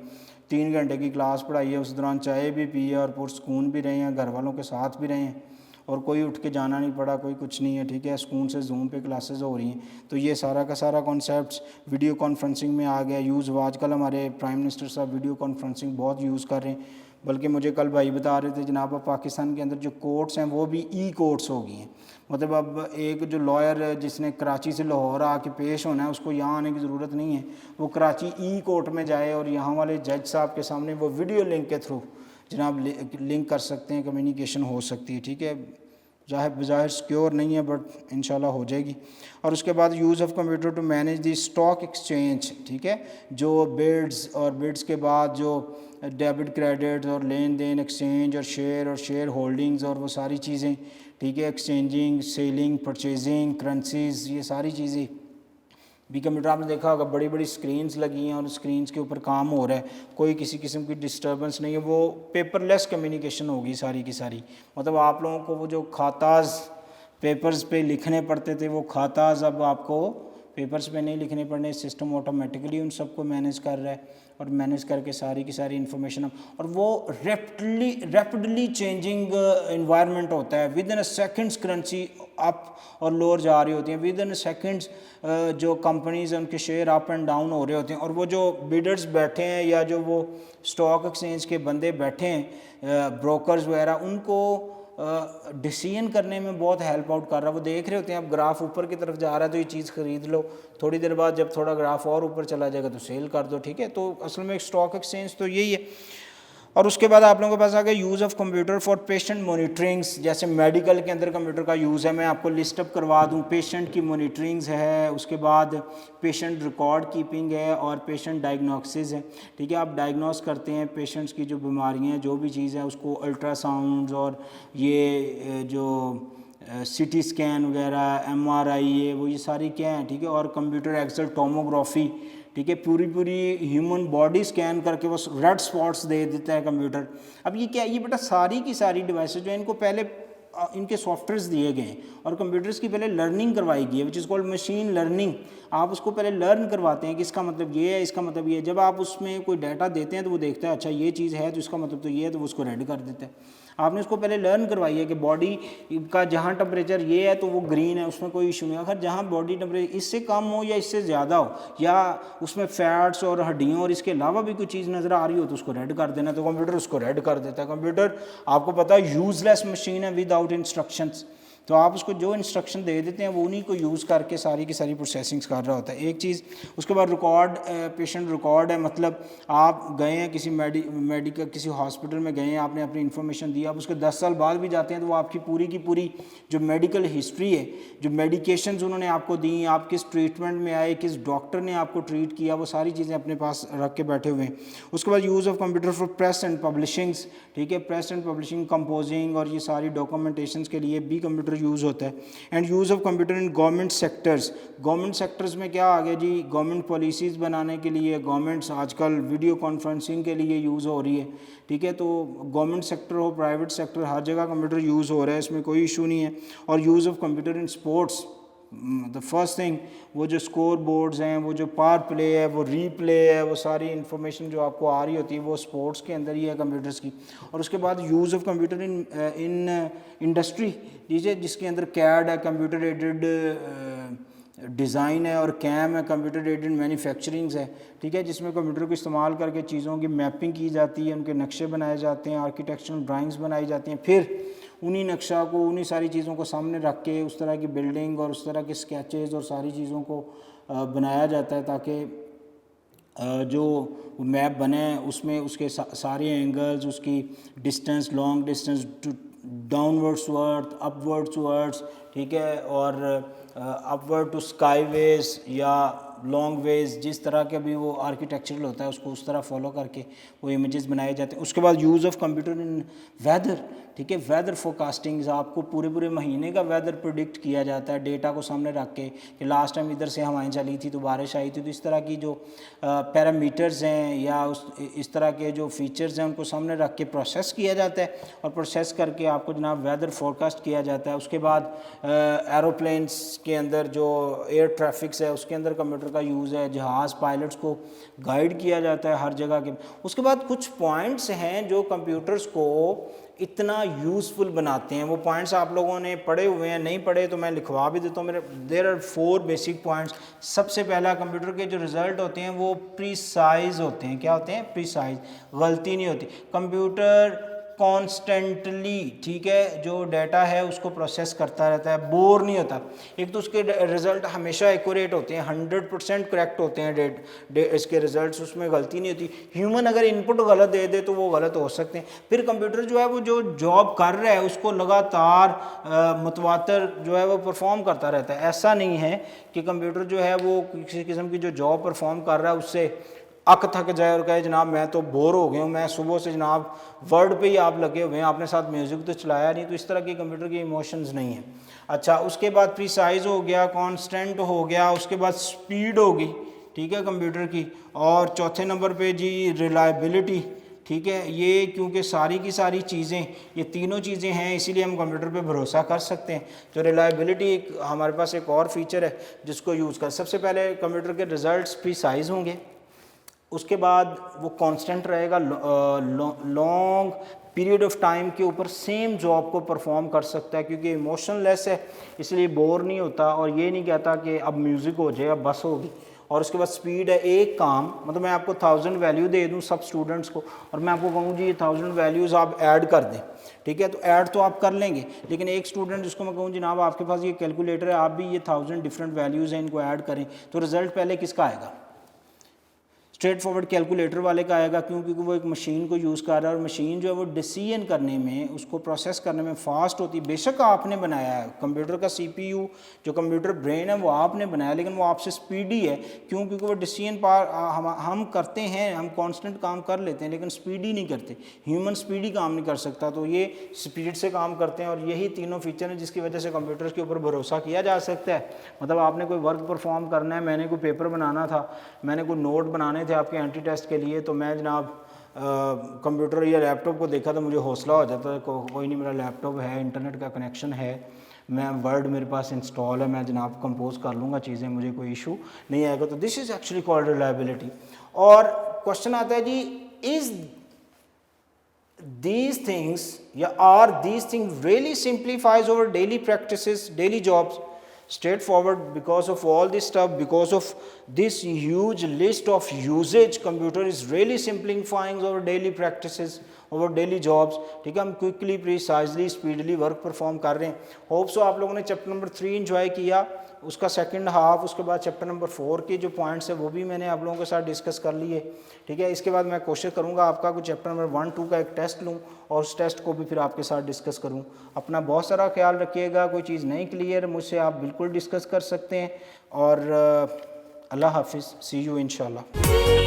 3 घंटे की क्लास पढ़ाई है, उस दौरान चाय भी पी है और पुरसकून भी रहे हैं, घर वालों के साथ भी रहे हैं, और कोई उठ के जाना नहीं पड़ा, कोई कुछ नहीं है, ठीक है, सुकून से जूम पे क्लासेस हो रही हैं। तो ये सारा का सारा कॉन्सेप्ट्स वीडियो कॉन्फ्रेंसिंग में आ गया यूज़। आजकल हमारे प्राइम मिनिस्टर साहब वीडियो कॉन्फ्रेंसिंग बहुत यूज़ कर रहे हैं, बल्कि मुझे कल भाई बता रहे थे जनाब पाकिस्तान के अंदर जो कोर्ट्स हैं वो भी ई कोर्ट्स हो गई हैं। मतलब अब एक जो लॉयर जिसने कराची से लाहौर आके पेश होना है उसको यहाँ आने की ज़रूरत नहीं है, वो कराची ई कोर्ट में जाए और यहाँ वाले जज साहब के सामने वो वीडियो लिंक के थ्रू जनाब लिंक कर सकते हैं, कम्युनिकेशन हो सकती है, ठीक है। बज़ाहिर सिक्योर नहीं है बट इंशाल्लाह हो जाएगी। और उसके बाद use of computer to manage the stock exchange, ठीक है, जो बिड्स और बिड्स के बाद जो डेबिट क्रेडिट और लेन देन, एक्सचेंज और शेयर होल्डिंग्स और वो सारी चीज़ें, ठीक है, एक्सचेंजिंग, सेलिंग, परचेजिंग, करेंसीज, ये सारी चीज़ें भी कंप्यूटर। आपने देखा होगा बड़ी बड़ी स्क्रीन्स लगी हैं और स्क्रीन्स के ऊपर काम हो रहा है, कोई किसी किस्म की डिस्टर्बेंस नहीं है, वो पेपरलेस कम्युनिकेशन होगी सारी की सारी। मतलब आप लोगों को वो जो खाताज पेपर्स पे लिखने पड़ते थे, वो खाताज अब आपको पेपर्स पे नहीं लिखने पड़ने, सिस्टम ऑटोमेटिकली उन सबको मैनेज कर रहा है और मैनेज करके सारी की सारी इन्फॉर्मेशन। और वो रैपिडली चेंजिंग इन्वायरमेंट होता है, with in a seconds currency up और लोअर जा रही होती हैं, विद इन सेकंड्स जो कंपनीज हैं उनके शेयर अप एंड डाउन हो रहे होते हैं, और वो जो बिडर्स बैठे हैं या जो वो स्टॉक एक्सचेंज के बंदे बैठे हैं, ब्रोकर्स वगैरह, उनको डिसीजन करने में बहुत हेल्प आउट कर रहा है। वो देख रहे होते हैं अब ग्राफ ऊपर की तरफ जा रहा है तो ये चीज़ ख़रीद लो, थोड़ी देर बाद जब थोड़ा ग्राफ और ऊपर चला जाएगा तो सेल कर दो, ठीक है। तो असल में एक स्टॉक एक्सचेंज तो यही है। और उसके बाद आप लोगों के पास आ गया use of computer for patient monitorings, जैसे मेडिकल के अंदर कंप्यूटर का यूज़ है। मैं आपको लिस्ट अप करवा दूं, पेशेंट की मॉनिटरिंग्स है, उसके बाद पेशेंट रिकॉर्ड कीपिंग है और पेशेंट डायग्नोसिस है, ठीक है। आप डायग्नोस करते हैं पेशेंट्स की जो बीमारियां हैं, जो भी चीज़ है उसको अल्ट्रासाउंड्स और ये जो सीटी स्कैन वगैरह, MRI है, वो ये सारी क्या हैं, ठीक है। और कंप्यूटर एक्सल टोमोग्राफी, ठीक है, पूरी ह्यूमन बॉडी स्कैन करके वो रेड स्पॉट्स दे देता है कंप्यूटर। अब ये क्या है, ये बेटा सारी की सारी डिवाइसेज जो है इनको पहले इनके सॉफ्टवेयर्स दिए गए हैं और कंप्यूटर्स की पहले लर्निंग करवाई गई है, which is called machine learning. आप उसको पहले लर्न करवाते हैं कि इसका मतलब ये है, इसका मतलब ये है। जब आप उसमें कोई डाटा देते हैं तो वो देखता है अच्छा ये चीज़ है तो इसका मतलब तो ये है, तो वो उसको रेड कर देता है। आपने उसको पहले लर्न करवाई है कि बॉडी का जहाँ टेम्परेचर ये है तो वो ग्रीन है, उसमें कोई इशू नहीं। अगर जहाँ बॉडी टेम्परेचर इससे कम हो या इससे ज़्यादा हो या उसमें फैट्स और हड्डियों और इसके अलावा भी कोई चीज़ नज़र आ रही हो तो उसको रेड कर देना, तो कंप्यूटर उसको रेड कर देता है। कंप्यूटर आपको पता है यूज़लेस मशीन है विदाउट इंस्ट्रक्शंस, तो आप उसको जो इंस्ट्रक्शन दे देते हैं वो उन्हीं को यूज़ करके सारी की सारी प्रोसेसिंग्स कर रहा होता है। एक चीज़ उसके बाद रिकॉर्ड, पेशेंट रिकॉर्ड है, मतलब आप गए हैं किसी मेडिकल किसी हॉस्पिटल में गए हैं, आपने अपनी इन्फॉर्मेशन दी, आप उसके 10 साल बाद भी जाते हैं तो वो आपकी पूरी की पूरी जो मेडिकल हिस्ट्री है, जो मेडिकेशंस उन्होंने आपको दी, आप किस ट्रीटमेंट में आए, किस डॉक्टर ने आपको ट्रीट किया, वो सारी चीज़ें अपने पास रख के बैठे हुए हैं। उसके बाद use of computer for press and publishings, ठीक है, प्रेस एंड पब्लिशिंग, कंपोजिंग और ये सारी डॉक्यूमेंटेशंस के लिए भी कंप्यूटर यूज़ होता है। And use of computer in government sectors, government sectors में क्या आ गया जी, गवर्नमेंट पॉलिसीज़ बनाने के लिए, गवर्नमेंट्स आजकल वीडियो कॉन्फ्रेंसिंग के लिए यूज़ हो रही है, ठीक है, तो गवर्नमेंट सेक्टर हो प्राइवेट सेक्टर हर जगह कंप्यूटर यूज़ हो रहा है, इसमें कोई इशू नहीं है। और use of computer in sports, the first thing वो जो स्कोर बोर्ड्स हैं, वो जो पावर प्ले है, वो रीप्ले है, वो सारी इन्फॉर्मेशन जो आपको आ रही होती है वो स्पोर्ट्स के अंदर ही है कंप्यूटर्स की। और उसके बाद use of computer in industry लीजिए, जिसके अंदर कैड है, कंप्यूटर एडेड डिज़ाइन है, और कैम है, कंप्यूटर एडेड मैन्युफैक्चरिंग्स है, ठीक है, जिसमें कंप्यूटर को इस्तेमाल करके चीज़ों की मैपिंग की जाती है, उनके नक्शे बनाए जाते हैं, आर्किटेक्चरल ड्राइंग्स बनाई जाती हैं, फिर उन्हीं नक्शा को उन्हीं सारी चीज़ों को सामने रख के उस तरह की बिल्डिंग और उस तरह के स्केचेस और सारी चीज़ों को बनाया जाता है, ताकि जो मैप बने उसमें उसके सारे एंगल्स, उसकी distance, long distance, downwards to earth, upwards to earth, ठीक है, और अपवर्ड टू स्काई वेज या लॉन्ग वेज, जिस तरह के भी वो आर्किटेक्चरल होता है उसको उस तरह फॉलो करके वो इमेजेस बनाए जाते हैं। उसके बाद use of computer in weather, ठीक है, वेदर फोरकास्टिंग, आपको पूरे पूरे महीने का वेदर प्रिडिक्ट किया जाता है डेटा को सामने रख के कि लास्ट टाइम इधर से हवाएं चली थी तो बारिश आई थी, तो इस तरह की जो पैरामीटर्स हैं या इस तरह के जो फीचर्स हैं उनको सामने रख के प्रोसेस किया जाता है, और प्रोसेस करके आपको जनाब वेदर फोरकास्ट किया जाता है। उसके बाद एरोप्लेन्स के अंदर जो एयर ट्रैफिक्स है उसके अंदर कंप्यूटर का यूज़ है, जहाज़ पायलट्स को गाइड किया जाता है हर जगह के। उसके बाद कुछ पॉइंट्स हैं जो कंप्यूटर्स को इतना यूज़फुल बनाते हैं, वो पॉइंट्स आप लोगों ने पढ़े हुए हैं, नहीं पढ़े तो मैं लिखवा भी देता हूँ मेरे। There are 4 basic points. सबसे पहला, कंप्यूटर के जो रिज़ल्ट होते हैं वो प्रीसाइज होते हैं। क्या होते हैं? प्रीसाइज, गलती नहीं होती। कंप्यूटर कॉन्स्टेंटली, ठीक है, जो डाटा है उसको प्रोसेस करता रहता है, बोर नहीं होता। एक तो उसके रिज़ल्ट हमेशा एक्यूरेट होते हैं, 100% करेक्ट होते हैं इसके रिज़ल्ट्स, उसमें गलती नहीं होती। ह्यूमन अगर इनपुट गलत दे दे तो वो गलत हो सकते हैं। फिर कंप्यूटर जो है वो जो जॉब कर रहा है उसको लगातार मुतवातर जो है वो परफॉर्म करता रहता है। ऐसा नहीं है कि कंप्यूटर जो है वो किसी किस्म की जो जॉब परफॉर्म कर रहा है उससे अक थक जाए और कहे जनाब मैं तो बोर हो गया हूँ, मैं सुबह से जनाब वर्ड पे ही आप लगे हुए हैं, आपने साथ म्यूज़िक तो चलाया नहीं। तो इस तरह की कंप्यूटर की इमोशंस नहीं है। अच्छा, उसके बाद प्रीसाइज हो गया, कांस्टेंट हो गया, उसके बाद स्पीड होगी, ठीक है, कंप्यूटर की। और चौथे नंबर पे जी रिलायबिलिटी, ठीक है, ये क्योंकि सारी की सारी चीज़ें, ये तीनों चीज़ें हैं, इसीलिए हम कंप्यूटर पे भरोसा कर सकते हैं। तो रिलायबिलिटी हमारे पास एक और फीचर है जिसको यूज़ कर। सबसे पहले कंप्यूटर के रिज़ल्ट्स प्रीसाइज होंगे, उसके बाद वो कांस्टेंट रहेगा, लॉन्ग पीरियड ऑफ टाइम के ऊपर सेम जॉब को परफॉर्म कर सकता है, क्योंकि इमोशनलेस है इसलिए बोर नहीं होता, और ये नहीं कहता कि अब म्यूज़िक हो जाए अब बस होगी। और उसके बाद स्पीड है, एक काम मतलब मैं आपको 1000 वैल्यू दे दूं सब स्टूडेंट्स को, और मैं आपको कहूँ जी ये 1000 वैल्यूज़ आप ऐड कर दें, ठीक है, तो ऐड तो आप कर लेंगे, लेकिन एक स्टूडेंट जिसको मैं कहूँ जनाब आपके पास ये कैलकुलेटर है, आप भी ये 1000 डिफरेंट वैल्यूज़ हैं, इनको ऐड करें, तो रिज़ल्ट पहले किसका आएगा? स्ट्रेट फॉरवर्ड कैलकुलेटर वाले का आएगा। क्यों? क्योंकि वो एक मशीन को यूज़ कर रहा है, और मशीन जो है वो डिसीजन करने में, उसको प्रोसेस करने में फास्ट होती है। बेशक आपने बनाया है कंप्यूटर का CPU, जो कंप्यूटर ब्रेन है वो आपने बनाया, लेकिन वो आपसे स्पीडी है। क्यों? क्योंकि वो डिसीजन हम करते हैं, हम कांस्टेंट काम कर लेते हैं, लेकिन स्पीडी नहीं करते। ह्यूमन स्पीडी काम नहीं कर सकता, तो ये स्पीड से काम करते हैं। और यही तीनों फीचर हैं जिसकी वजह से कंप्यूटर के ऊपर भरोसा किया जा सकता है। मतलब आपने कोई वर्क परफॉर्म करना है, मैंने कोई पेपर बनाना था, मैंने कोई नोट बनाने थे आपके एंटी टेस्ट के लिए, तो मैं जनाब कंप्यूटर या लैपटॉप को देखा तो मुझे हौसला हो जाता है, कोई नहीं, मेरा लैपटॉप है, इंटरनेट का कनेक्शन है, मैं वर्ड मेरे पास इंस्टॉल है, मैं जनाब कंपोज कर लूँगा चीज़ें, मुझे कोई इशू नहीं आएगा। तो this is actually called reliability. और क्वेश्चन आता है जी, इज़ these things या are these things really simplifies our daily practices, daily jobs? Straightforward, because of all this stuff, because of this huge list of usage, computer is really simplifying our daily practices. और daily jobs, ठीक है, हम quickly precisely speedly work perform कर रहे हैं। Hope so आप लोगों ने चैप्टर नंबर 3 एंजॉय किया, उसका सेकंड हाफ, उसके बाद चैप्टर नंबर 4 के जो पॉइंट्स है वो भी मैंने आप लोगों के साथ डिस्कस कर लिए, ठीक है। इसके बाद मैं कोशिश करूँगा आपका कुछ चैप्टर नंबर 1, 2 का एक टेस्ट लूँ और उस टेस्ट को भी फिर आपके साथ डिस्कस करूँ। अपना बहुत सारा ख्याल रखिएगा, कोई चीज़ नहीं क्लियर मुझसे आप बिल्कुल डिस्कस कर सकते हैं और अल्लाह हाफिज़, सी यू इंशाल्लाह।